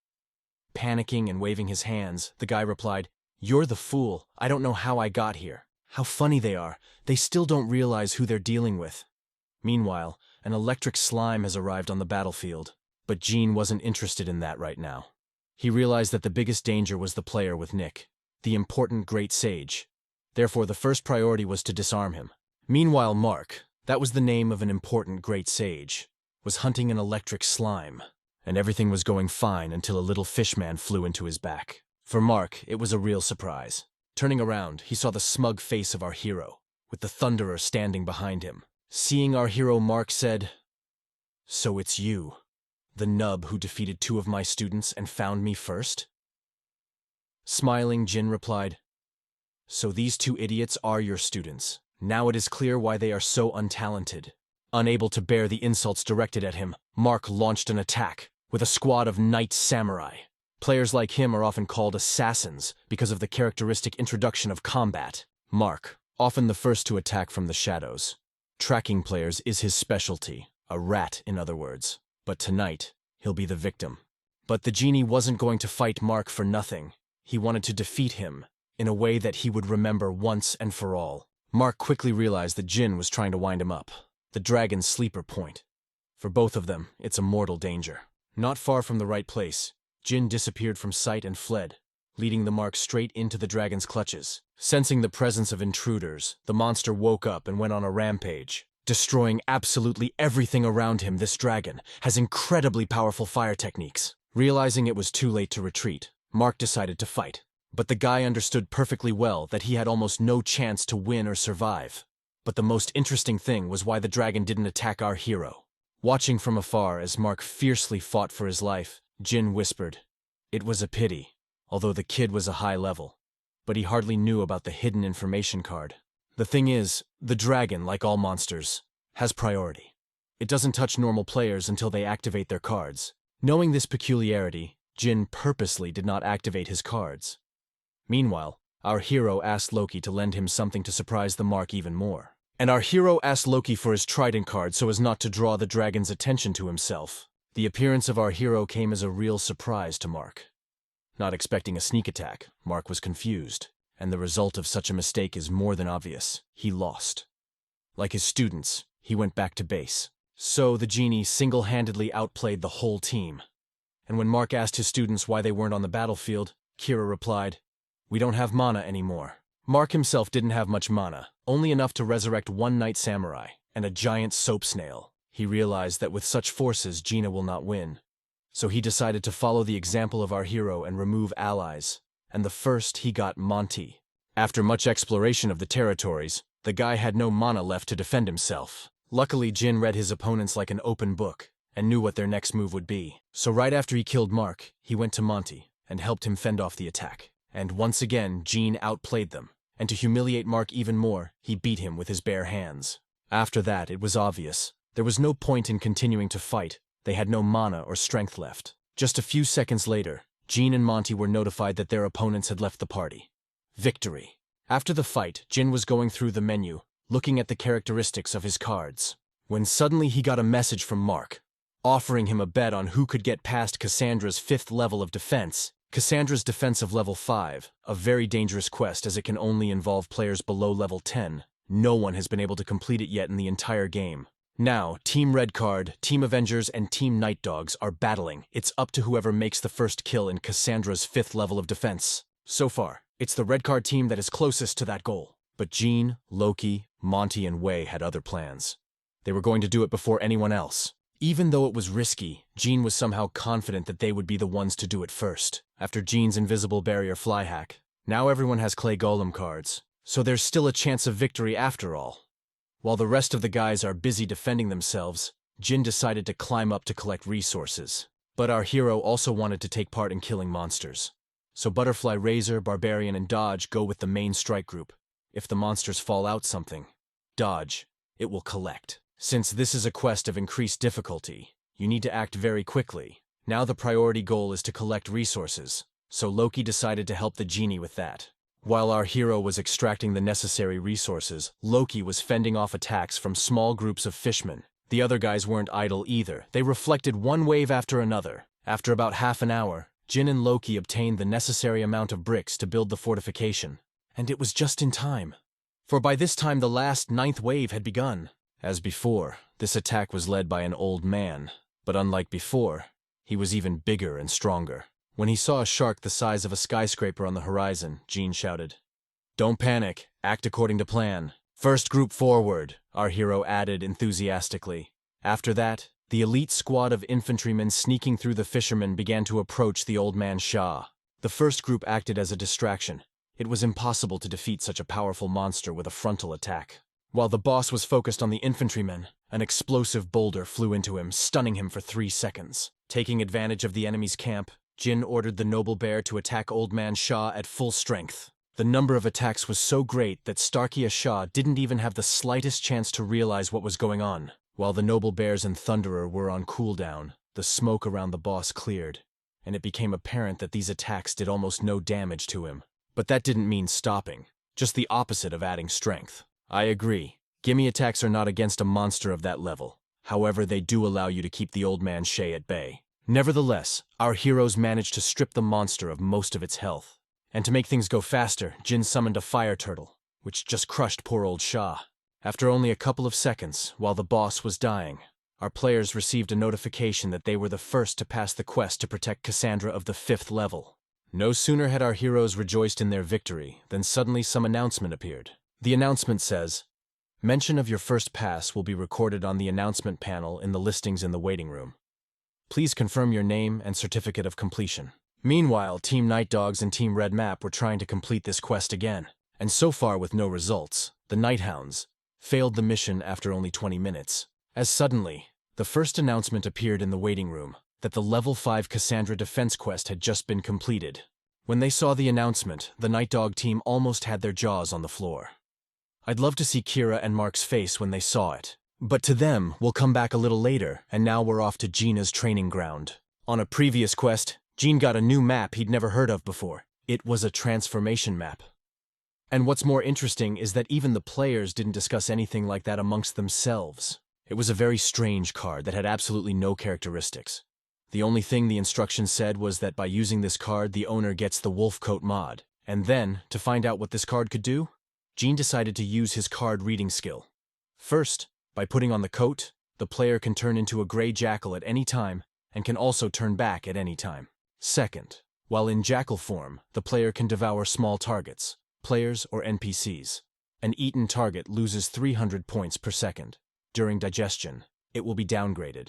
Panicking and waving his hands, the guy replied, "You're the fool. I don't know how I got here." How funny they are. They still don't realize who they're dealing with. Meanwhile, an electric slime has arrived on the battlefield, but Jean wasn't interested in that right now. He realized that the biggest danger was the player with Nick, the important Great Sage. Therefore, the first priority was to disarm him. Meanwhile, Mark, that was the name of an important Great Sage, was hunting an electric slime, and everything was going fine until a little fishman flew into his back. For Mark, it was a real surprise. Turning around, he saw the smug face of our hero, with the Thunderer standing behind him. Seeing our hero, Mark said, "So it's you, the nub who defeated 2 of my students and found me first?" Smiling, Jin replied, So these two idiots are your students. Now it is clear why they are so untalented. Unable to bear the insults directed at him, Mark launched an attack with a squad of knight samurai. Players like him are often called assassins because of the characteristic introduction of combat. Mark, often the first to attack from the shadows. Tracking players is his specialty, a rat in other words. But tonight, he'll be the victim. But the genie wasn't going to fight Mark for nothing. He wanted to defeat him in a way that he would remember once and for all. Mark quickly realized that Jin was trying to wind him up, the dragon's sleeper point. For both of them, it's a mortal danger. Not far from the right place, Jin disappeared from sight and fled, leading the Mark straight into the dragon's clutches. Sensing the presence of intruders, the monster woke up and went on a rampage. Destroying absolutely everything around him, this dragon has incredibly powerful fire techniques. Realizing it was too late to retreat, Mark decided to fight. But the guy understood perfectly well that he had almost no chance to win or survive. But the most interesting thing was why the dragon didn't attack our hero. Watching from afar as Mark fiercely fought for his life, Jin whispered, "It was a pity, although the kid was a high level. But he hardly knew about the hidden information card. The thing is, the dragon, like all monsters, has priority. It doesn't touch normal players until they activate their cards." Knowing this peculiarity, Jin purposely did not activate his cards. Meanwhile, our hero asked Loki to lend him something to surprise the Mark even more. And our hero asked Loki for his Trident card so as not to draw the dragon's attention to himself. The appearance of our hero came as a real surprise to Mark. Not expecting a sneak attack, Mark was confused, and the result of such a mistake is more than obvious. He lost. Like his students, he went back to base. So the genie single-handedly outplayed the whole team. And when Mark asked his students why they weren't on the battlefield, Kira replied, "We don't have mana anymore." Mark himself didn't have much mana, only enough to resurrect one knight samurai and a giant soap snail. He realized that with such forces, Gina will not win. So he decided to follow the example of our hero and remove allies. And the first he got Monty. After much exploration of the territories, the guy had no mana left to defend himself. Luckily, Jin read his opponents like an open book and knew what their next move would be. So right after he killed Mark, he went to Monty and helped him fend off the attack. And once again, Jin outplayed them. And to humiliate Mark even more, he beat him with his bare hands. After that, it was obvious. There was no point in continuing to fight. They had no mana or strength left. Just a few seconds later, Jin and Monty were notified that their opponents had left the party. Victory. After the fight, Jin was going through the menu, looking at the characteristics of his cards, when suddenly he got a message from Mark, offering him a bet on who could get past Cassandra's 5th level of defense. Cassandra's defense of level 5, a very dangerous quest as it can only involve players below level 10. No one has been able to complete it yet in the entire game. Now, Team Red Card, Team Avengers, and Team Night Dogs are battling. It's up to whoever makes the first kill in Cassandra's 5th level of defense. So far, it's the Red Card team that is closest to that goal. But Jean, Loki, Monty, and Wei had other plans. They were going to do it before anyone else. Even though it was risky, Jean was somehow confident that they would be the ones to do it first. After Jean's invisible barrier fly hack, now everyone has clay golem cards, so there's still a chance of victory after all. While the rest of the guys are busy defending themselves, Jin decided to climb up to collect resources. But our hero also wanted to take part in killing monsters. So Butterfly, Razor, Barbarian, and Dodge go with the main strike group. If the monsters fall out something, Dodge, it will collect. Since this is a quest of increased difficulty, you need to act very quickly. Now the priority goal is to collect resources, so Loki decided to help the genie with that. While our hero was extracting the necessary resources, Loki was fending off attacks from small groups of fishmen. The other guys weren't idle either. They reflected one wave after another. After about half an hour, Jin and Loki obtained the necessary amount of bricks to build the fortification. And it was just in time. For by this time the last 9th wave had begun. As before, this attack was led by an old man. But unlike before, he was even bigger and stronger. When he saw a shark the size of a skyscraper on the horizon, Jean shouted, "Don't panic, act according to plan. First group forward," our hero added enthusiastically. After that, the elite squad of infantrymen sneaking through the fishermen began to approach the old man Shah. The first group acted as a distraction. It was impossible to defeat such a powerful monster with a frontal attack. While the boss was focused on the infantrymen, an explosive boulder flew into him, stunning him for 3 seconds. Taking advantage of the enemy's camp, Jin ordered the noble bear to attack Old Man Shah at full strength. The number of attacks was so great that Starkia Shah didn't even have the slightest chance to realize what was going on. While the Noble Bears and Thunderer were on cooldown, the smoke around the boss cleared, and it became apparent that these attacks did almost no damage to him. But that didn't mean stopping, just the opposite of adding strength. I agree. Gimme attacks are not against a monster of that level. However, they do allow you to keep the old man Shay at bay. Nevertheless, our heroes managed to strip the monster of most of its health. And to make things go faster, Jin summoned a fire turtle, which just crushed poor old Shah. After only a couple of seconds, while the boss was dying, our players received a notification that they were the first to pass the quest to protect Cassandra of the 5th level. No sooner had our heroes rejoiced in their victory than suddenly some announcement appeared. The announcement says, "Mention of your first pass will be recorded on the announcement panel in the listings in the waiting room. Please confirm your name and certificate of completion." Meanwhile, Team Night Dogs and Team Red Map were trying to complete this quest again, and so far with no results. The Night Hounds failed the mission after only 20 minutes. As suddenly, the first announcement appeared in the waiting room that the level 5 Cassandra defense quest had just been completed. When they saw the announcement, the Night Dog team almost had their jaws on the floor. I'd love to see Kira and Mark's face when they saw it. But to them, we'll come back a little later, and now we're off to Gina's training ground. On a previous quest, Jean got a new map he'd never heard of before. It was a transformation map. And what's more interesting is that even the players didn't discuss anything like that amongst themselves. It was a very strange card that had absolutely no characteristics. The only thing the instructions said was that by using this card, the owner gets the Wolf Coat mod. And then, to find out what this card could do, Jean decided to use his card reading skill. First, by putting on the coat, the player can turn into a gray jackal at any time and can also turn back at any time. Second, while in jackal form, the player can devour small targets, players or NPCs. An eaten target loses 300 points per second. During digestion, it will be downgraded.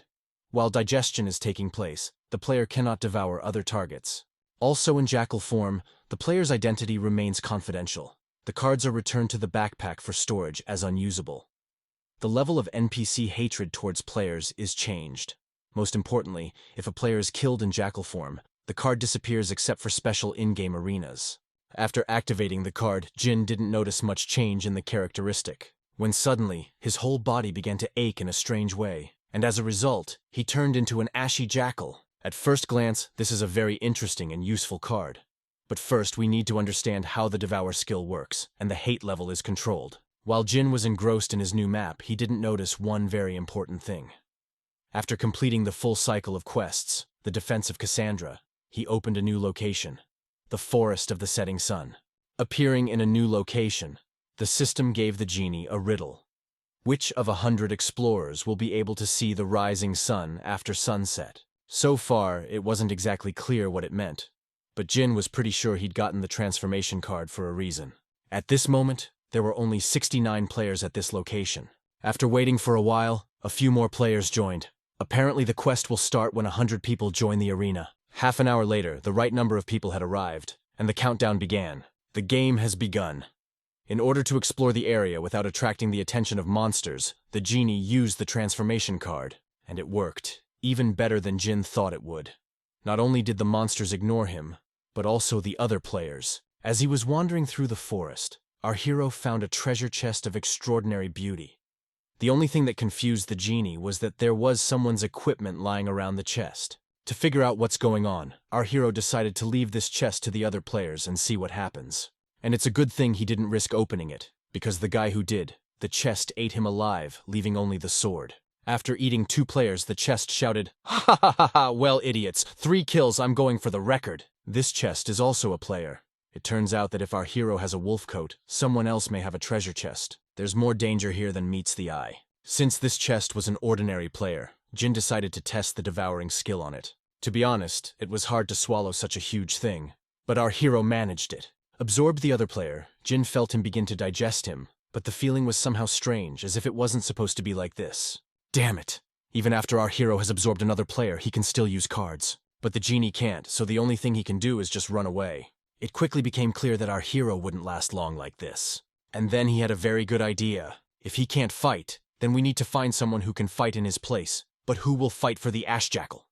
While digestion is taking place, the player cannot devour other targets. Also in jackal form, the player's identity remains confidential. The cards are returned to the backpack for storage as unusable. The level of NPC hatred towards players is changed. Most importantly, if a player is killed in jackal form, the card disappears except for special in-game arenas. After activating the card, Jin didn't notice much change in the characteristic, when suddenly, his whole body began to ache in a strange way, and as a result, he turned into an ashy jackal. At first glance, this is a very interesting and useful card. But first, we need to understand how the Devour skill works, and the hate level is controlled. While Jin was engrossed in his new map, he didn't notice one very important thing. After completing the full cycle of quests, the defense of Cassandra, he opened a new location, the Forest of the Setting Sun. Appearing in a new location, the system gave the genie a riddle. Which of 100 explorers will be able to see the rising sun after sunset? So far, it wasn't exactly clear what it meant, but Jin was pretty sure he'd gotten the transformation card for a reason. At this moment, there were only 69 players at this location. After waiting for a while, a few more players joined. Apparently the quest will start when 100 people join the arena. Half an hour later, the right number of people had arrived, and the countdown began. The game has begun. In order to explore the area without attracting the attention of monsters, the genie used the transformation card, and it worked, even better than Jin thought it would. Not only did the monsters ignore him, but also the other players. As he was wandering through the forest, our hero found a treasure chest of extraordinary beauty. The only thing that confused the genie was that there was someone's equipment lying around the chest. To figure out what's going on, our hero decided to leave this chest to the other players and see what happens. And it's a good thing he didn't risk opening it, because the guy who did, the chest ate him alive, leaving only the sword. After eating 2 players, the chest shouted, "Ha ha ha ha, well idiots, 3 kills, I'm going for the record." This chest is also a player. It turns out that if our hero has a wolf coat, someone else may have a treasure chest. There's more danger here than meets the eye. Since this chest was an ordinary player, Jin decided to test the devouring skill on it. To be honest, it was hard to swallow such a huge thing, but our hero managed it. Absorbed the other player, Jin felt him begin to digest him, but the feeling was somehow strange, as if it wasn't supposed to be like this. Damn it! Even after our hero has absorbed another player, he can still use cards. But the genie can't, so the only thing he can do is just run away. It quickly became clear that our hero wouldn't last long like this. And then he had a very good idea. If he can't fight, then we need to find someone who can fight in his place. But who will fight for the Ash Jackal?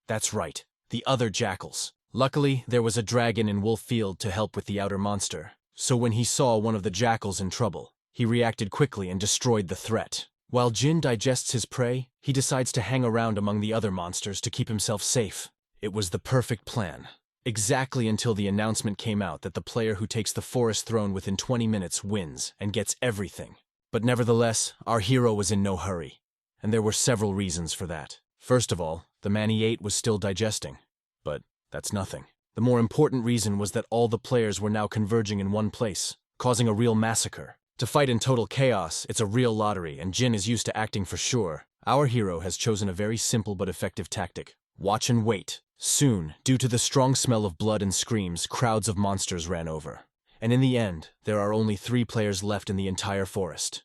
That's right, the other jackals. Luckily, there was a dragon in Wolf Field to help with the outer monster. So when he saw one of the jackals in trouble, he reacted quickly and destroyed the threat. While Jin digests his prey, he decides to hang around among the other monsters to keep himself safe. It was the perfect plan. Exactly until the announcement came out that the player who takes the forest throne within 20 minutes wins and gets everything. But nevertheless, our hero was in no hurry. And there were several reasons for that. First of all, the man he ate was still digesting. But that's nothing. The more important reason was that all the players were now converging in one place, causing a real massacre. To fight in total chaos, it's a real lottery, and Jin is used to acting for sure. Our hero has chosen a very simple but effective tactic. Watch and wait. Soon, due to the strong smell of blood and screams, crowds of monsters ran over. And in the end, there are only 3 players left in the entire forest.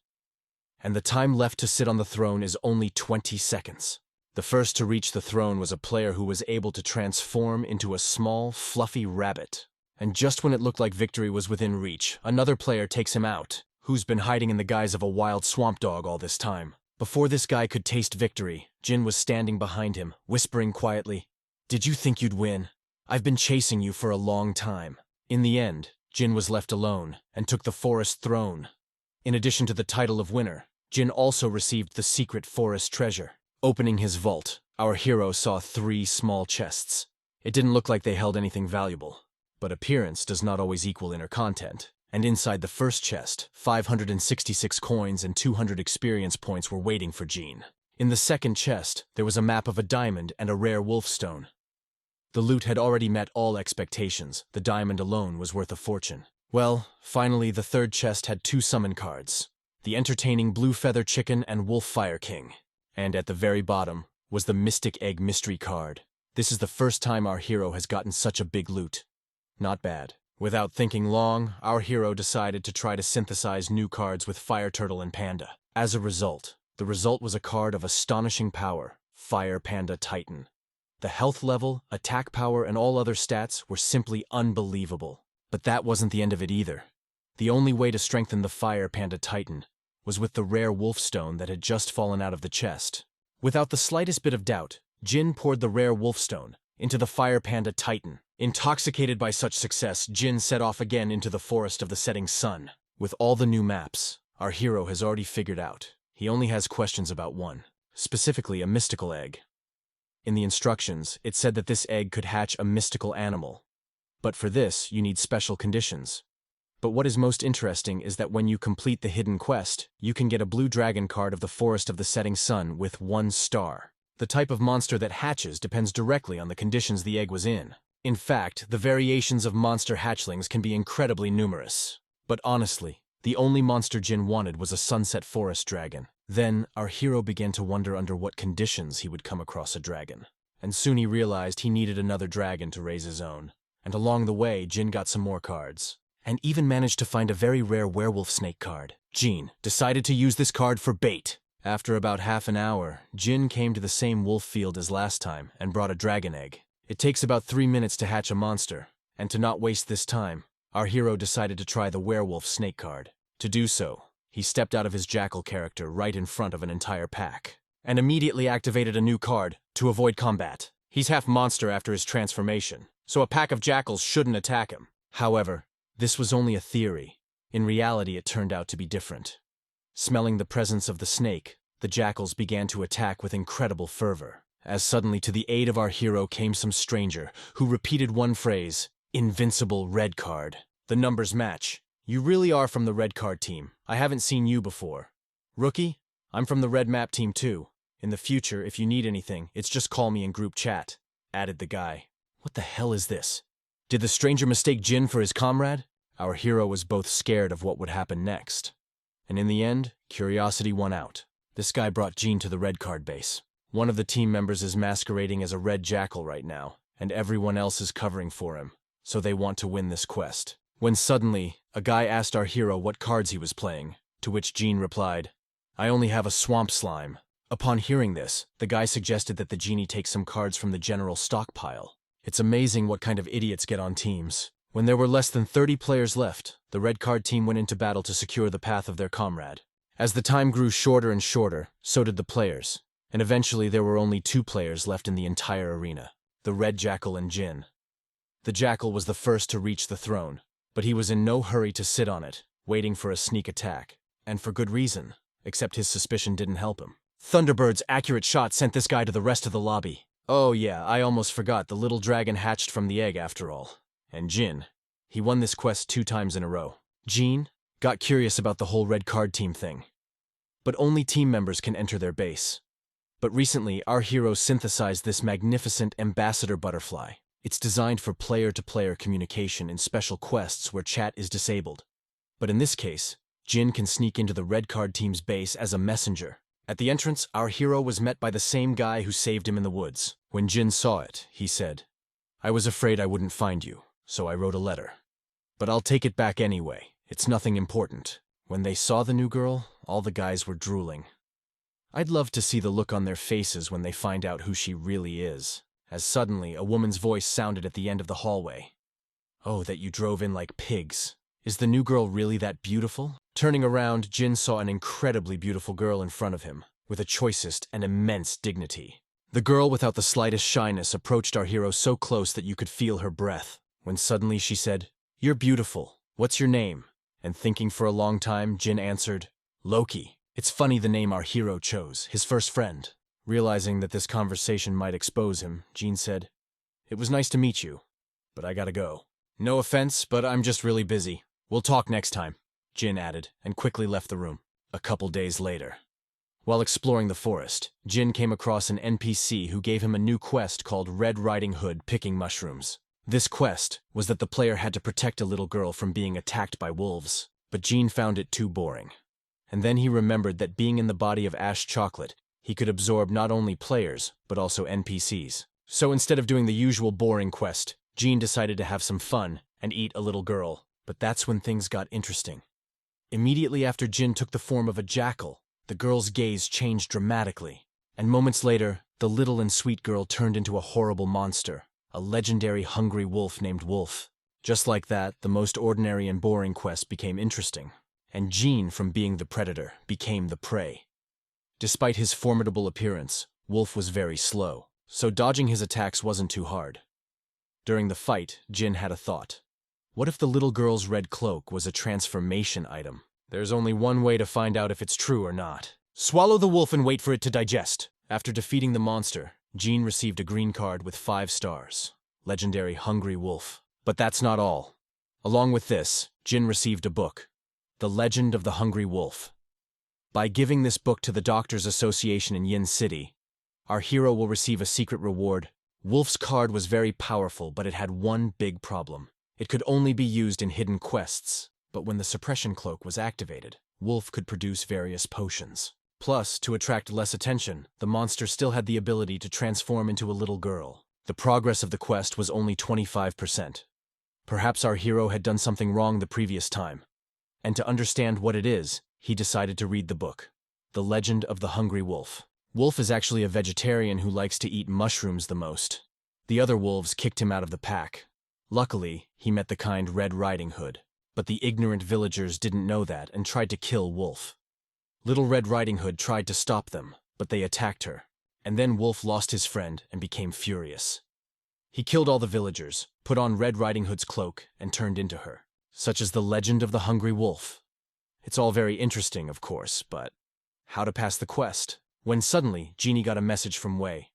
And the time left to sit on the throne is only 20 seconds. The first to reach the throne was a player who was able to transform into a small, fluffy rabbit. And just when it looked like victory was within reach, another player takes him out, who's been hiding in the guise of a wild swamp dog all this time. Before this guy could taste victory, Jin was standing behind him, whispering quietly, "Did you think you'd win? I've been chasing you for a long time." In the end, Jin was left alone and took the forest throne. In addition to the title of winner, Jin also received the secret forest treasure. Opening his vault, our hero saw 3 small chests. It didn't look like they held anything valuable, but appearance does not always equal inner content. And inside the first chest, 566 coins and 200 experience points were waiting for Jin. In the second chest, there was a map of a diamond and a rare wolfstone. The loot had already met all expectations. The diamond alone was worth a fortune. Well, finally, the third chest had 2 summon cards. The entertaining Blue Feather Chicken and Wolf Fire King. And at the very bottom was the Mystic Egg Mystery card. This is the first time our hero has gotten such a big loot. Not bad. Without thinking long, our hero decided to try to synthesize new cards with Fire Turtle and Panda. As a result, the result was a card of astonishing power, Fire Panda Titan. The health level, attack power, and all other stats were simply unbelievable. But that wasn't the end of it either. The only way to strengthen the Fire Panda Titan was with the rare wolfstone that had just fallen out of the chest. Without the slightest bit of doubt, Jin poured the rare wolfstone into the Fire Panda Titan. Intoxicated by such success, Jin set off again into the forest of the setting sun. With all the new maps, our hero has already figured out. He only has questions about one, specifically a mystical egg. In the instructions, it said that this egg could hatch a mystical animal. But for this, you need special conditions. But what is most interesting is that when you complete the hidden quest, you can get a blue dragon card of the Forest of the Setting Sun with 1 star. The type of monster that hatches depends directly on the conditions the egg was in. In fact, the variations of monster hatchlings can be incredibly numerous. But honestly, the only monster Jin wanted was a sunset forest dragon. Then, our hero began to wonder under what conditions he would come across a dragon. And soon he realized he needed another dragon to raise his own. And along the way, Jin got some more cards. And even managed to find a very rare werewolf snake card. Jin decided to use this card for bait. After about half an hour, Jin came to the same wolf field as last time and brought a dragon egg. It takes about 3 minutes to hatch a monster, and to not waste this time, our hero decided to try the werewolf snake card. To do so, he stepped out of his jackal character right in front of an entire pack, and immediately activated a new card to avoid combat. He's half monster after his transformation, so a pack of jackals shouldn't attack him. However, this was only a theory. In reality, it turned out to be different. Smelling the presence of the snake, the jackals began to attack with incredible fervor, as suddenly to the aid of our hero came some stranger who repeated one phrase, "Invincible red card." The numbers match. "You really are from the red card team. I haven't seen you before." "Rookie, I'm from the red map team too. In the future, if you need anything, it's just call me in group chat," added the guy. What the hell is this? Did the stranger mistake Jin for his comrade? Our hero was both scared of what would happen next. And in the end, curiosity won out. This guy brought Jin to the red card base. One of the team members is masquerading as a red jackal right now, and everyone else is covering for him, so they want to win this quest. When suddenly, a guy asked our hero what cards he was playing, to which Jin replied, "I only have a swamp slime." Upon hearing this, the guy suggested that the genie take some cards from the general stockpile. It's amazing what kind of idiots get on teams. When there were less than 30 players left, the red card team went into battle to secure the path of their comrade. As the time grew shorter and shorter, so did the players, and eventually there were only 2 players left in the entire arena, the red jackal and Jin. The jackal was the first to reach the throne, But he was in no hurry to sit on it, waiting for a sneak attack. And for good reason, except his suspicion didn't help him. Thunderbird's accurate shot sent this guy to the rest of the lobby. Oh yeah, I almost forgot the little dragon hatched from the egg after all. And Jin, he won this quest 2 times in a row. Jin got curious about the whole red card team thing. But only team members can enter their base. But recently, our hero synthesized this magnificent ambassador butterfly. It's designed for player-to-player communication in special quests where chat is disabled. But in this case, Jin can sneak into the red card team's base as a messenger. At the entrance, our hero was met by the same guy who saved him in the woods. When Jin saw it, he said, "I was afraid I wouldn't find you, so I wrote a letter. But I'll take it back anyway. It's nothing important." When they saw the new girl, all the guys were drooling. I'd love to see the look on their faces when they find out who she really is, as suddenly a woman's voice sounded at the end of the hallway. "Oh, that you drove in like pigs. Is the new girl really that beautiful?" Turning around, Jin saw an incredibly beautiful girl in front of him, with a choicest and immense dignity. The girl, without the slightest shyness, approached our hero so close that you could feel her breath, when suddenly she said, "You're beautiful. What's your name?" And thinking for a long time, Jin answered, "Loki." It's funny the name our hero chose, his first friend. Realizing that this conversation might expose him, Jin said, "It was nice to meet you, but I gotta go." "No offense, but I'm just really busy. We'll talk next time," Jin added, and quickly left the room. A couple days later, while exploring the forest, Jin came across an NPC who gave him a new quest called Red Riding Hood Picking Mushrooms. This quest was that the player had to protect a little girl from being attacked by wolves, but Jin found it too boring. And then he remembered that being in the body of ash chocolate, he could absorb not only players, but also NPCs. So instead of doing the usual boring quest, Jin decided to have some fun and eat a little girl. But that's when things got interesting. Immediately after Jin took the form of a jackal, the girl's gaze changed dramatically, and moments later, the little and sweet girl turned into a horrible monster, a legendary hungry wolf named Wolf. Just like that, the most ordinary and boring quest became interesting, and Jin, from being the predator, became the prey. Despite his formidable appearance, Wolf was very slow, so dodging his attacks wasn't too hard. During the fight, Jin had a thought. What if the little girl's red cloak was a transformation item? There's only one way to find out if it's true or not. Swallow the wolf and wait for it to digest. After defeating the monster, Jin received a green card with 5 stars. Legendary Hungry Wolf. But that's not all. Along with this, Jin received a book, The Legend of the Hungry Wolf. By giving this book to the Doctors Association in Yin City, our hero will receive a secret reward. Wolf's card was very powerful, but it had one big problem. It could only be used in hidden quests, but when the suppression cloak was activated, Wolf could produce various potions. Plus, to attract less attention, the monster still had the ability to transform into a little girl. The progress of the quest was only 25%. Perhaps our hero had done something wrong the previous time. And to understand what it is, he decided to read the book, The Legend of the Hungry Wolf. Wolf is actually a vegetarian who likes to eat mushrooms the most. The other wolves kicked him out of the pack. Luckily, he met the kind Red Riding Hood, but the ignorant villagers didn't know that and tried to kill Wolf. Little Red Riding Hood tried to stop them, but they attacked her, and then Wolf lost his friend and became furious. He killed all the villagers, put on Red Riding Hood's cloak, and turned into her. Such is the legend of the Hungry Wolf. It's all very interesting, of course, but how to pass the quest? When suddenly, Genie got a message from Wei.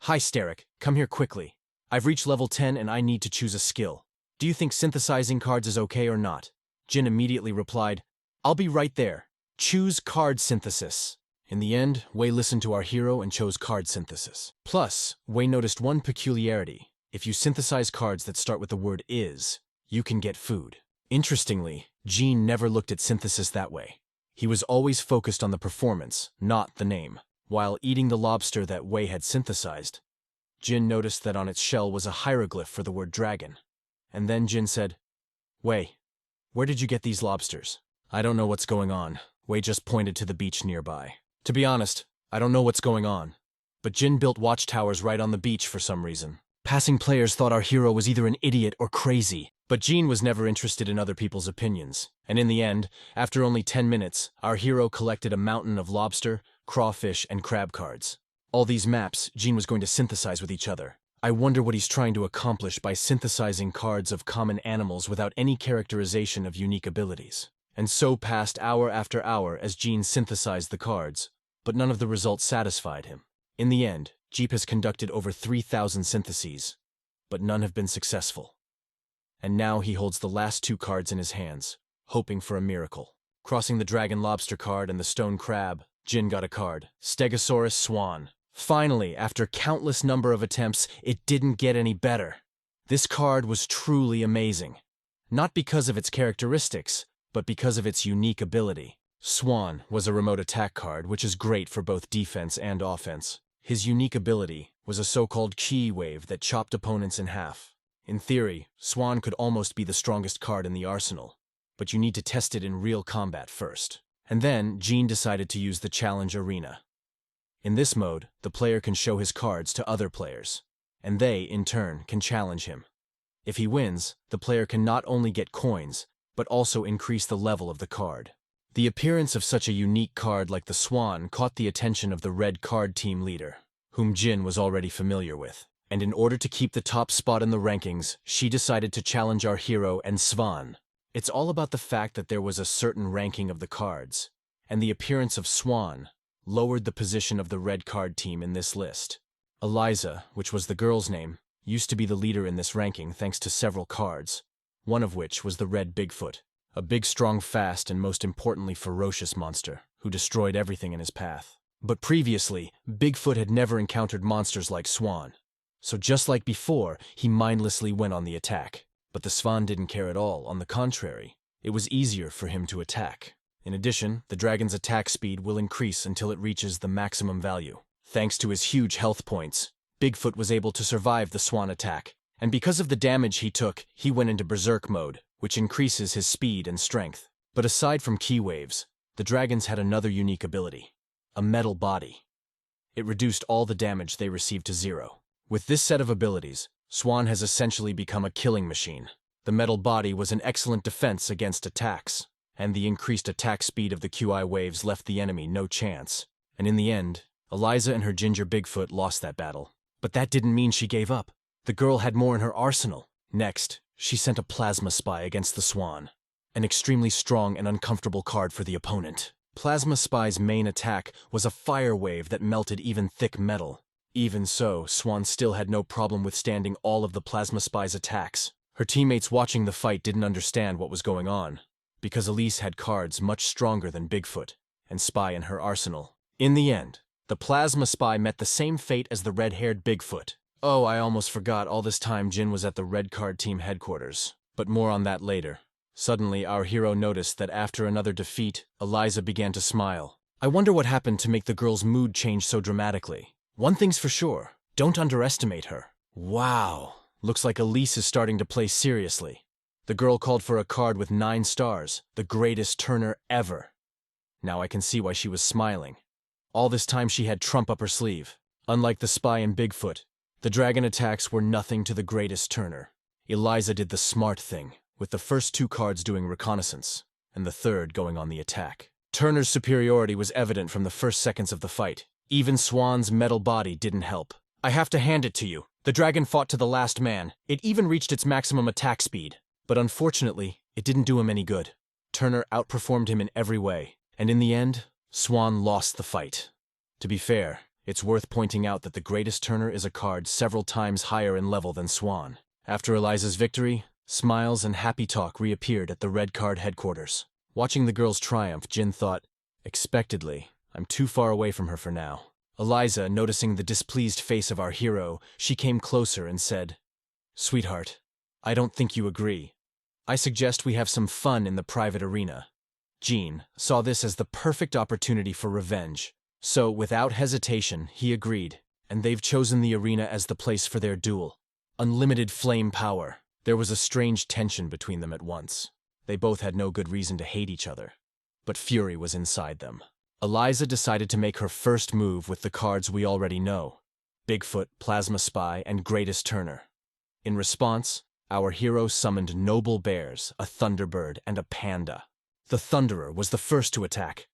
"Hi, Steric, come here quickly. I've reached level 10 and I need to choose a skill. Do you think synthesizing cards is okay or not?" Jin immediately replied, "I'll be right there. Choose card synthesis." In the end, Wei listened to our hero and chose card synthesis. Plus, Wei noticed one peculiarity. If you synthesize cards that start with the word is, you can get food. Interestingly, Jin never looked at synthesis that way. He was always focused on the performance, not the name. While eating the lobster that Wei had synthesized, Jin noticed that on its shell was a hieroglyph for the word dragon. And then Jin said, "Wei, where did you get these lobsters?" "I don't know what's going on." Wei just pointed to the beach nearby. "To be honest, I don't know what's going on." But Jin built watchtowers right on the beach for some reason. Passing players thought our hero was either an idiot or crazy. But Jin was never interested in other people's opinions. And in the end, after only 10 minutes, our hero collected a mountain of lobster, crawfish, and crab cards. All these maps Jin was going to synthesize with each other. I wonder what he's trying to accomplish by synthesizing cards of common animals without any characterization of unique abilities. And so passed hour after hour as Jean synthesized the cards, but none of the results satisfied him. In the end, Jeep has conducted over 3,000 syntheses, but none have been successful. And now he holds the last 2 cards in his hands, hoping for a miracle. Crossing the Dragon Lobster card and the Stone Crab, Jin got a card, Stegosaurus Swan. Finally, after countless number of attempts, it didn't get any better. This card was truly amazing. Not because of its characteristics, but because of its unique ability. Swan was a remote attack card, which is great for both defense and offense. His unique ability was a so-called chi wave that chopped opponents in half. In theory, Swan could almost be the strongest card in the arsenal, but you need to test it in real combat first. And then, Jean decided to use the challenge arena. In this mode, the player can show his cards to other players, and they, in turn, can challenge him. If he wins, the player can not only get coins, but also increase the level of the card. The appearance of such a unique card like the Swan caught the attention of the red card team leader, whom Jin was already familiar with. And in order to keep the top spot in the rankings, she decided to challenge our hero and Swan. It's all about the fact that there was a certain ranking of the cards, and the appearance of Swan lowered the position of the red card team in this list. Eliza, which was the girl's name, used to be the leader in this ranking thanks to several cards, one of which was the red Bigfoot, a big, strong, fast, and most importantly ferocious monster who destroyed everything in his path. But previously, Bigfoot had never encountered monsters like Swan. So just like before, he mindlessly went on the attack. But the Swan didn't care at all. On the contrary, it was easier for him to attack. In addition, the dragon's attack speed will increase until it reaches the maximum value. Thanks to his huge health points, Bigfoot was able to survive the Swan attack, and because of the damage he took, he went into berserk mode, which increases his speed and strength. But aside from ki waves, the dragons had another unique ability, a metal body. It reduced all the damage they received to 0. With this set of abilities, Swan has essentially become a killing machine. The metal body was an excellent defense against attacks, and the increased attack speed of the QI waves left the enemy no chance. And in the end, Eliza and her ginger Bigfoot lost that battle. But that didn't mean she gave up. The girl had more in her arsenal. Next, she sent a plasma spy against the Swan, an extremely strong and uncomfortable card for the opponent. Plasma Spy's main attack was a fire wave that melted even thick metal. Even so, Swan still had no problem withstanding all of the Plasma Spy's attacks. Her teammates watching the fight didn't understand what was going on, because Elise had cards much stronger than Bigfoot and Spy in her arsenal. In the end, the Plasma Spy met the same fate as the red-haired Bigfoot. Oh, I almost forgot, all this time Jin was at the red card team headquarters. But more on that later. Suddenly, our hero noticed that after another defeat, Eliza began to smile. I wonder what happened to make the girl's mood change so dramatically. One thing's for sure, don't underestimate her. Wow, looks like Elise is starting to play seriously. The girl called for a card with 9 stars, the greatest turner ever. Now I can see why she was smiling. All this time she had Trump up her sleeve. Unlike the Spy and Bigfoot, the dragon attacks were nothing to the greatest turner. Eliza did the smart thing, with the first 2 cards doing reconnaissance, and the third going on the attack. Turner's superiority was evident from the first seconds of the fight. Even Swan's metal body didn't help. I have to hand it to you. The dragon fought to the last man. It even reached its maximum attack speed. But unfortunately, it didn't do him any good. Turner outperformed him in every way, and in the end, Swan lost the fight. To be fair, it's worth pointing out that the greatest turner is a card several times higher in level than Swan. After Eliza's victory, smiles and happy talk reappeared at the red card headquarters. Watching the girl's triumph, Jin thought, expectedly, I'm too far away from her for now. Eliza, noticing the displeased face of our hero, she came closer and said, Sweetheart, I don't think you agree. I suggest we have some fun in the private arena. Jean saw this as the perfect opportunity for revenge. So, without hesitation, he agreed, and they've chosen the arena as the place for their duel. Unlimited flame power. There was a strange tension between them at once. They both had no good reason to hate each other, but fury was inside them. Eliza decided to make her first move with the cards we already know, Bigfoot, Plasma Spy, and Greatest Turner. In response, our hero summoned noble bears, a thunderbird, and a panda. The Thunderer was the first to attack.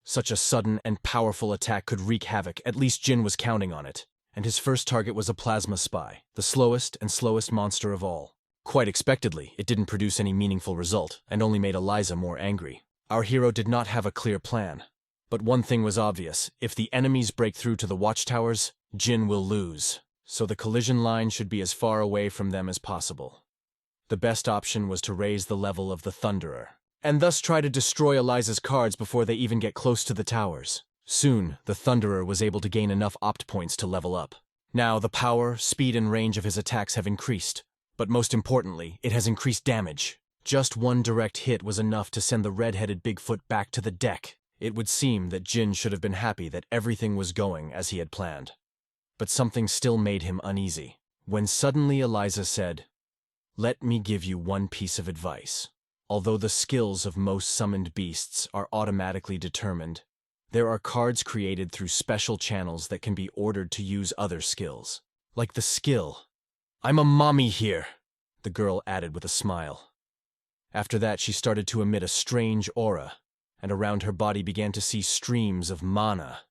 Such a sudden and powerful attack could wreak havoc, at least Jin was counting on it, and his first target was a plasma spy, the slowest monster of all. Quite expectedly, it didn't produce any meaningful result, and only made Eliza more angry. Our hero did not have a clear plan. But one thing was obvious: if the enemies break through to the watchtowers, Jin will lose. So the collision line should be as far away from them as possible. The best option was to raise the level of the Thunderer, and thus try to destroy Eliza's cards before they even get close to the towers. Soon, the Thunderer was able to gain enough opt points to level up. Now, the power, speed, and range of his attacks have increased. But most importantly, it has increased damage. Just one direct hit was enough to send the red-headed Bigfoot back to the deck. It would seem that Jin should have been happy that everything was going as he had planned. But something still made him uneasy. When suddenly Eliza said, "Let me give you one piece of advice. Although the skills of most summoned beasts are automatically determined, there are cards created through special channels that can be ordered to use other skills. Like the skill. I'm a mommy here," the girl added with a smile. After that, she started to emit a strange aura, and around her body began to see streams of mana.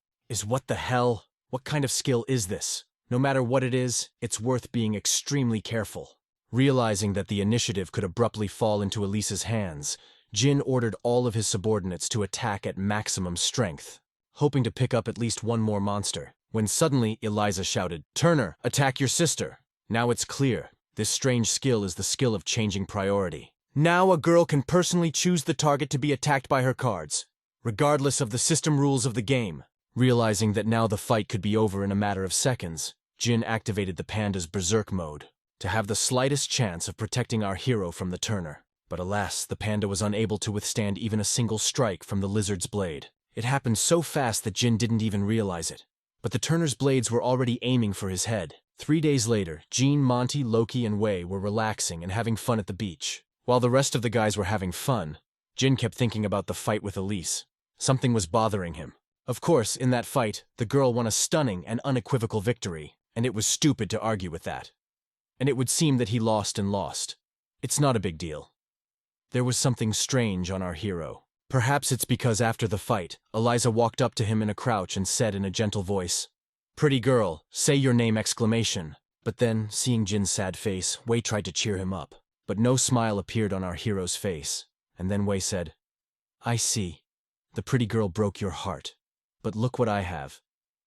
What the hell? What kind of skill is this? No matter what it is, it's worth being extremely careful. Realizing that the initiative could abruptly fall into Elisa's hands, Jin ordered all of his subordinates to attack at maximum strength, hoping to pick up at least one more monster, when suddenly Eliza shouted, "Turner, attack your sister!" Now it's clear, this strange skill is the skill of changing priority. Now a girl can personally choose the target to be attacked by her cards, regardless of the system rules of the game. Realizing that now the fight could be over in a matter of seconds, Jin activated the panda's berserk mode, to have the slightest chance of protecting our hero from the Turner. But alas, the panda was unable to withstand even a single strike from the lizard's blade. It happened so fast that Jin didn't even realize it. But the Turner's blades were already aiming for his head. 3 days later, Jean, Monty, Loki, and Wei were relaxing and having fun at the beach. While the rest of the guys were having fun, Jin kept thinking about the fight with Elise. Something was bothering him. Of course, in that fight, the girl won a stunning and unequivocal victory, and it was stupid to argue with that. And it would seem that he lost and lost. It's not a big deal. There was something strange on our hero. Perhaps it's because after the fight, Eliza walked up to him in a crouch and said in a gentle voice, "Pretty girl, say your name!" But then, seeing Jin's sad face, Wei tried to cheer him up. But no smile appeared on our hero's face. And then Wei said, "I see. The pretty girl broke your heart. But look what I have.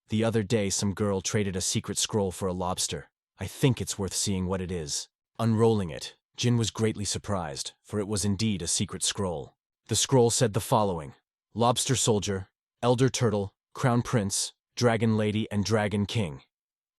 The other day some girl traded a secret scroll for a lobster. I think it's worth seeing what it is." Unrolling it, Jin was greatly surprised, for it was indeed a secret scroll. The scroll said the following: Lobster Soldier, Elder Turtle, Crown Prince, Dragon Lady, and Dragon King.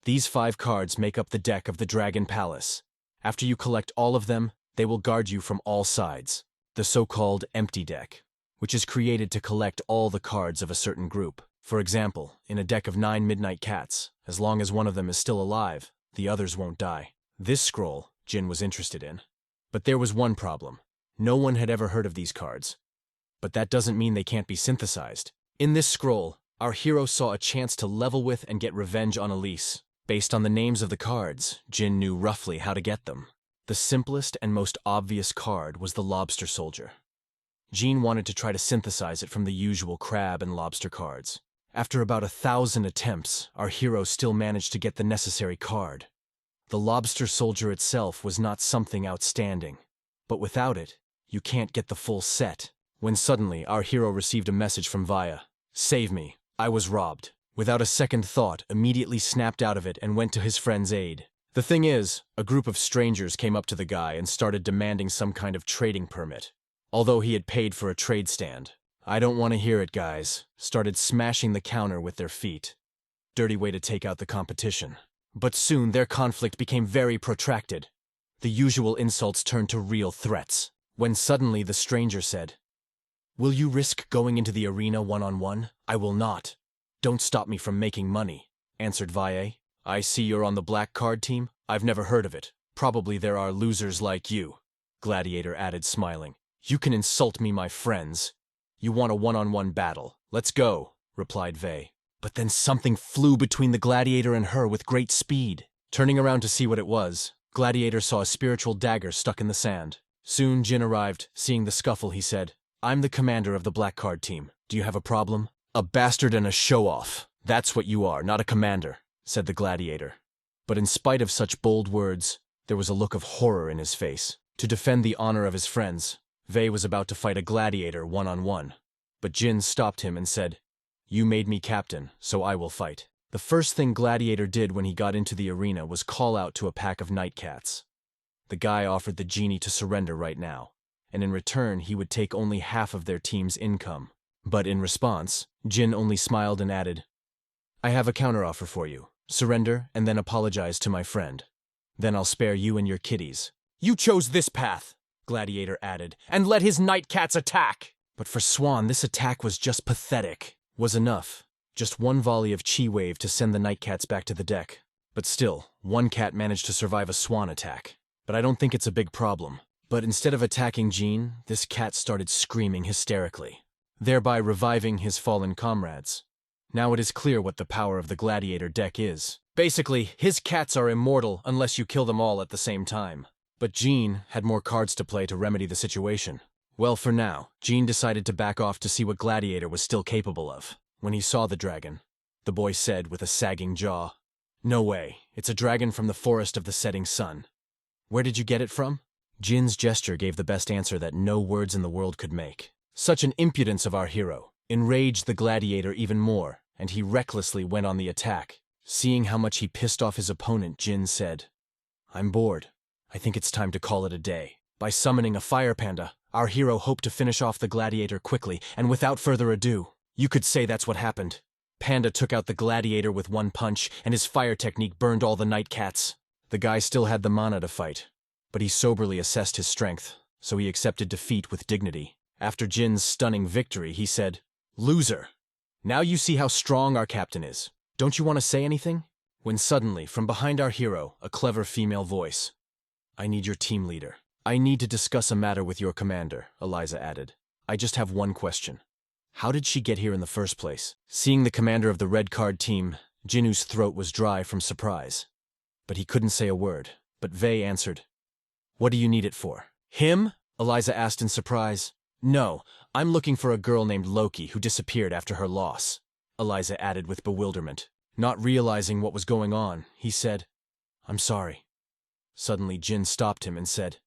These 5 cards make up the deck of the Dragon Palace. After you collect all of them, they will guard you from all sides. The so-called empty deck, which is created to collect all the cards of a certain group. For example, in a deck of 9 Midnight Cats, as long as one of them is still alive, the others won't die. This scroll, Jin was interested in. But there was one problem. No one had ever heard of these cards. But that doesn't mean they can't be synthesized. In this scroll, our hero saw a chance to level with and get revenge on Elise. Based on the names of the cards, Jin knew roughly how to get them. The simplest and most obvious card was the Lobster Soldier. Jin wanted to try to synthesize it from the usual crab and lobster cards. After about 1,000 attempts, our hero still managed to get the necessary card. The Lobster Soldier itself was not something outstanding, but without it, you can't get the full set. When suddenly, our hero received a message from Vaya. "Save me, I was robbed." Without a second thought, immediately snapped out of it and went to his friend's aid. The thing is, a group of strangers came up to the guy and started demanding some kind of trading permit, although he had paid for a trade stand. "I don't want to hear it, guys," started smashing the counter with their feet. Dirty way to take out the competition. But soon their conflict became very protracted. The usual insults turned to real threats, when suddenly the stranger said, "Will you risk going into the arena one-on-one? I will not." "Don't stop me from making money," answered Valle. "I see you're on the black card team. I've never heard of it. Probably there are losers like you," Gladiator added, smiling. "You can insult me, my friends. You want a one-on-one battle. Let's go," replied Vey. But then something flew between the Gladiator and her with great speed. Turning around to see what it was, Gladiator saw a spiritual dagger stuck in the sand. Soon Jin arrived. Seeing the scuffle, he said, "I'm the commander of the black card team. Do you have a problem?" "A bastard and a show-off. That's what you are, not a commander," said the Gladiator. But in spite of such bold words, there was a look of horror in his face. To defend the honor of his friends, Vei was about to fight a Gladiator one-on-one. But Jin stopped him and said, "You made me captain, so I will fight." The first thing Gladiator did when he got into the arena was call out to a pack of nightcats. The guy offered the genie to surrender right now, and in return he would take only half of their team's income. But in response, Jin only smiled and added, "I have a counteroffer for you. Surrender and then apologize to my friend. Then I'll spare you and your kitties." "You chose this path," Gladiator added, "and let his nightcats attack." But for Swan, this attack was just pathetic. Was enough. Just one volley of chi wave to send the nightcats back to the deck. But still, one cat managed to survive a Swan attack. But I don't think it's a big problem. But instead of attacking Jean, this cat started screaming hysterically, thereby reviving his fallen comrades. Now it is clear what the power of the Gladiator deck is. Basically, his cats are immortal unless you kill them all at the same time. But Jean had more cards to play to remedy the situation. Well, for now, Jean decided to back off to see what Gladiator was still capable of. When he saw the dragon, the boy said with a sagging jaw, "No way, it's a dragon from the forest of the setting sun. Where did you get it from?" Jin's gesture gave the best answer that no words in the world could make. Such an impudence of our hero enraged the Gladiator even more, and he recklessly went on the attack. Seeing how much he pissed off his opponent, Jin said, "I'm bored. I think it's time to call it a day." By summoning a fire panda, our hero hoped to finish off the Gladiator quickly, and without further ado, you could say that's what happened. Panda took out the Gladiator with one punch, and his fire technique burned all the nightcats. The guy still had the mana to fight, but he soberly assessed his strength, so he accepted defeat with dignity. After Jin's stunning victory, he said, "Loser, now you see how strong our captain is. Don't you want to say anything?" When suddenly, from behind our hero, a clever female voice, "I need your team leader. I need to discuss a matter with your commander," Eliza added. "I just have one question. How did she get here in the first place?" Seeing the commander of the red card team, Jinu's throat was dry from surprise. But he couldn't say a word. But Vei answered, "What do you need it for?" "Him?" Eliza asked in surprise. "No, I'm looking for a girl named Loki who disappeared after her loss," Eliza added with bewilderment. Not realizing what was going on, he said, "I'm sorry." Suddenly Jin stopped him and said,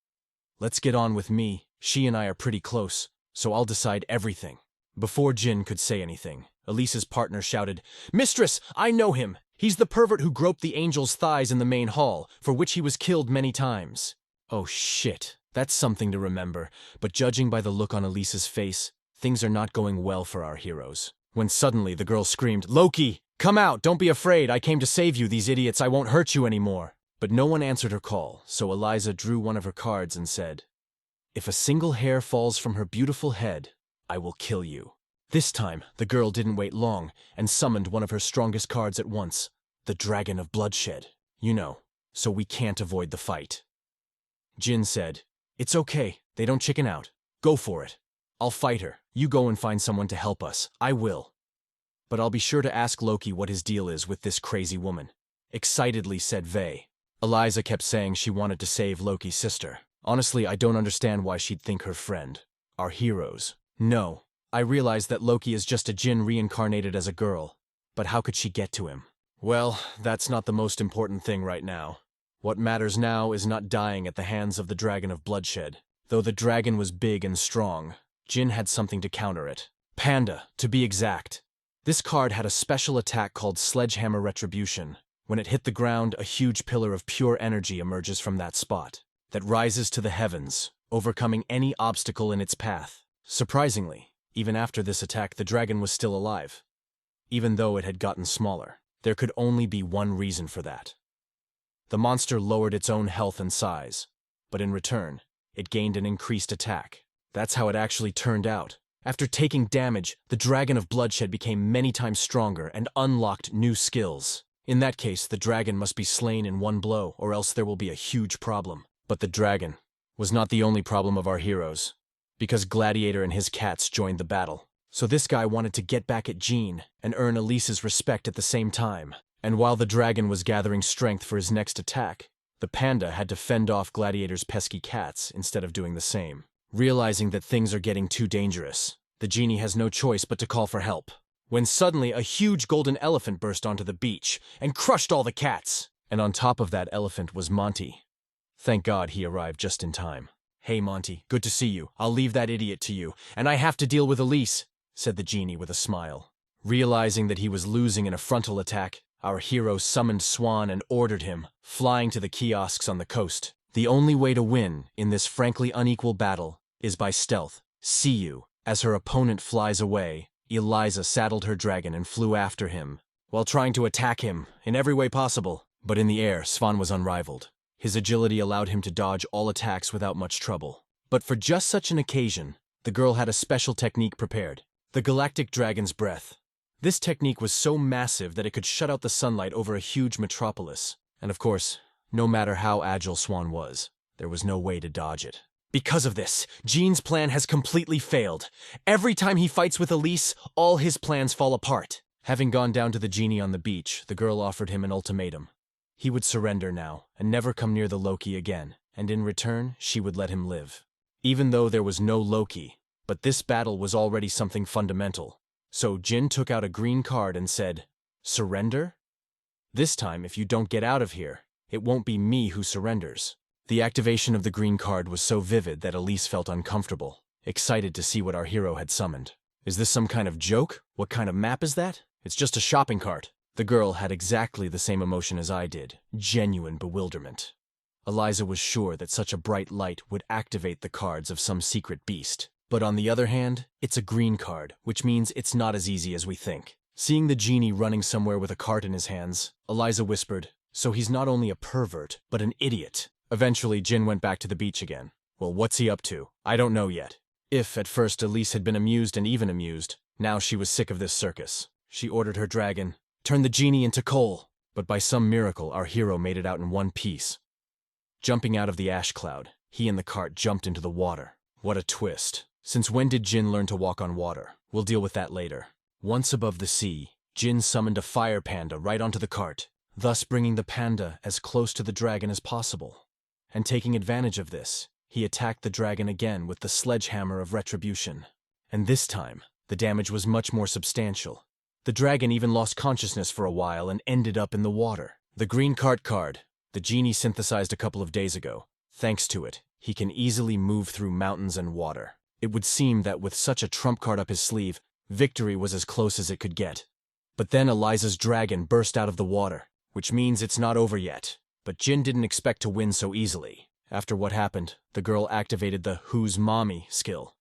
"Let's get on with me. She and I are pretty close, so I'll decide everything." Before Jin could say anything, Elisa's partner shouted, "Mistress, I know him! He's the pervert who groped the angel's thighs in the main hall, for which he was killed many times." Oh shit, that's something to remember, but judging by the look on Elisa's face, things are not going well for our heroes. When suddenly the girl screamed, "Loki, come out, don't be afraid, I came to save you, these idiots, I won't hurt you anymore." But no one answered her call, so Eliza drew one of her cards and said, "If a single hair falls from her beautiful head, I will kill you." This time, the girl didn't wait long and summoned one of her strongest cards at once, the Dragon of Bloodshed. You know, so we can't avoid the fight. Jin said, "It's okay, they don't chicken out. Go for it. I'll fight her. You go and find someone to help us. I will. But I'll be sure to ask Loki what his deal is with this crazy woman," excitedly said Vei. Eliza kept saying she wanted to save Loki's sister. Honestly, I don't understand why she'd think her friend, our heroes. No, I realized that Loki is just a Jin reincarnated as a girl. But how could she get to him? Well, that's not the most important thing right now. What matters now is not dying at the hands of the Dragon of Bloodshed. Though the dragon was big and strong, Jin had something to counter it. Panda, to be exact. This card had a special attack called Sledgehammer Retribution. When it hit the ground, a huge pillar of pure energy emerges from that spot, that rises to the heavens, overcoming any obstacle in its path. Surprisingly, even after this attack, the dragon was still alive. Even though it had gotten smaller, there could only be one reason for that. The monster lowered its own health and size, but in return, it gained an increased attack. That's how it actually turned out. After taking damage, the Dragon of Bloodshed became many times stronger and unlocked new skills. In that case, the dragon must be slain in one blow, or else there will be a huge problem. But the dragon was not the only problem of our heroes, because Gladiator and his cats joined the battle. So this guy wanted to get back at Jean and earn Elisa's respect at the same time. And while the dragon was gathering strength for his next attack, the panda had to fend off Gladiator's pesky cats instead of doing the same. Realizing that things are getting too dangerous, the genie has no choice but to call for help. when suddenly a huge golden elephant burst onto the beach and crushed all the cats. And on top of that elephant was Monty. Thank God he arrived just in time. "Hey Monty, good to see you. I'll leave that idiot to you, and I have to deal with Elise," said the genie with a smile. Realizing that he was losing in a frontal attack, our hero summoned Swan and ordered him, flying to the kiosks on the coast. The only way to win in this frankly unequal battle is by stealth. See you. As her opponent flies away, Eliza saddled her dragon and flew after him, while trying to attack him in every way possible. But in the air, Swan was unrivaled. His agility allowed him to dodge all attacks without much trouble. But for just such an occasion, the girl had a special technique prepared: the Galactic Dragon's Breath. This technique was so massive that it could shut out the sunlight over a huge metropolis. And of course, no matter how agile Swan was, there was no way to dodge it. Because of this, Jean's plan has completely failed. Every time he fights with Elise, all his plans fall apart. Having gone down to the genie on the beach, the girl offered him an ultimatum. He would surrender now and never come near the Loki again, and in return, she would let him live. Even though there was no Loki, but this battle was already something fundamental. So Jin took out a green card and said, "Surrender? This time, if you don't get out of here, it won't be me who surrenders." The activation of the green card was so vivid that Elise felt uncomfortable, excited to see what our hero had summoned. "Is this some kind of joke? What kind of map is that? It's just a shopping cart." The girl had exactly the same emotion as I did: genuine bewilderment. Eliza was sure that such a bright light would activate the cards of some secret beast. But on the other hand, it's a green card, which means it's not as easy as we think. Seeing the genie running somewhere with a cart in his hands, Eliza whispered, "So he's not only a pervert, but an idiot." Eventually, Jin went back to the beach again. Well, what's he up to? I don't know yet. If, at first, Elise had been amused and even amused, now she was sick of this circus. She ordered her dragon, "Turn the genie into coal." But by some miracle, our hero made it out in one piece. Jumping out of the ash cloud, he and the cart jumped into the water. What a twist. Since when did Jin learn to walk on water? We'll deal with that later. Once above the sea, Jin summoned a fire panda right onto the cart, thus bringing the panda as close to the dragon as possible. And taking advantage of this, he attacked the dragon again with the sledgehammer of retribution. And this time, the damage was much more substantial. The dragon even lost consciousness for a while and ended up in the water. The green cart card, the genie synthesized a couple of days ago. Thanks to it, he can easily move through mountains and water. It would seem that with such a trump card up his sleeve, victory was as close as it could get. But then Eliza's dragon burst out of the water, which means it's not over yet. But Jin didn't expect to win so easily. After what happened, the girl activated the "Who's Mommy" skill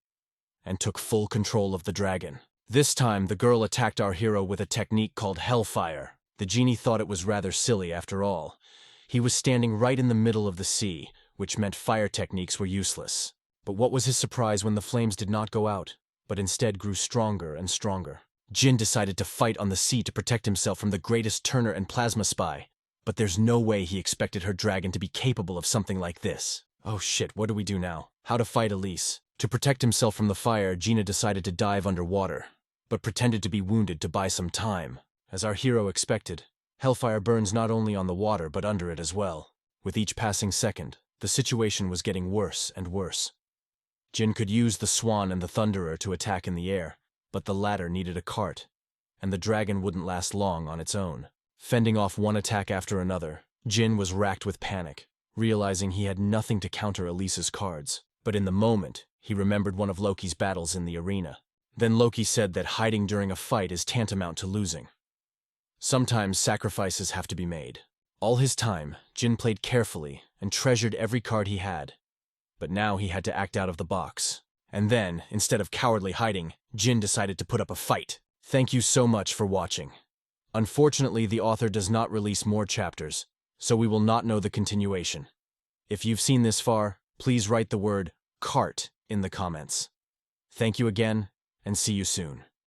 and took full control of the dragon. This time, the girl attacked our hero with a technique called Hellfire. The genie thought it was rather silly after all. He was standing right in the middle of the sea, which meant fire techniques were useless. But what was his surprise when the flames did not go out, but instead grew stronger and stronger. Jin decided to fight on the sea to protect himself from the greatest Turner and Plasma Spy. But there's no way he expected her dragon to be capable of something like this. Oh shit, what do we do now? How to fight Elise? To protect himself from the fire, Gina decided to dive underwater, but pretended to be wounded to buy some time. As our hero expected, Hellfire burns not only on the water but under it as well. With each passing second, the situation was getting worse and worse. Jin could use the Swan and the Thunderer to attack in the air, but the latter needed a cart, and the dragon wouldn't last long on its own. Fending off one attack after another, Jin was racked with panic, realizing he had nothing to counter Elise's cards. But in the moment, he remembered one of Loki's battles in the arena. Then Loki said that hiding during a fight is tantamount to losing. Sometimes sacrifices have to be made. All his time, Jin played carefully and treasured every card he had. But now he had to act out of the box. And then, instead of cowardly hiding, Jin decided to put up a fight. Thank you so much for watching. Unfortunately, the author does not release more chapters, so we will not know the continuation. If you've seen this far, please write the word "cart" in the comments. Thank you again, and see you soon.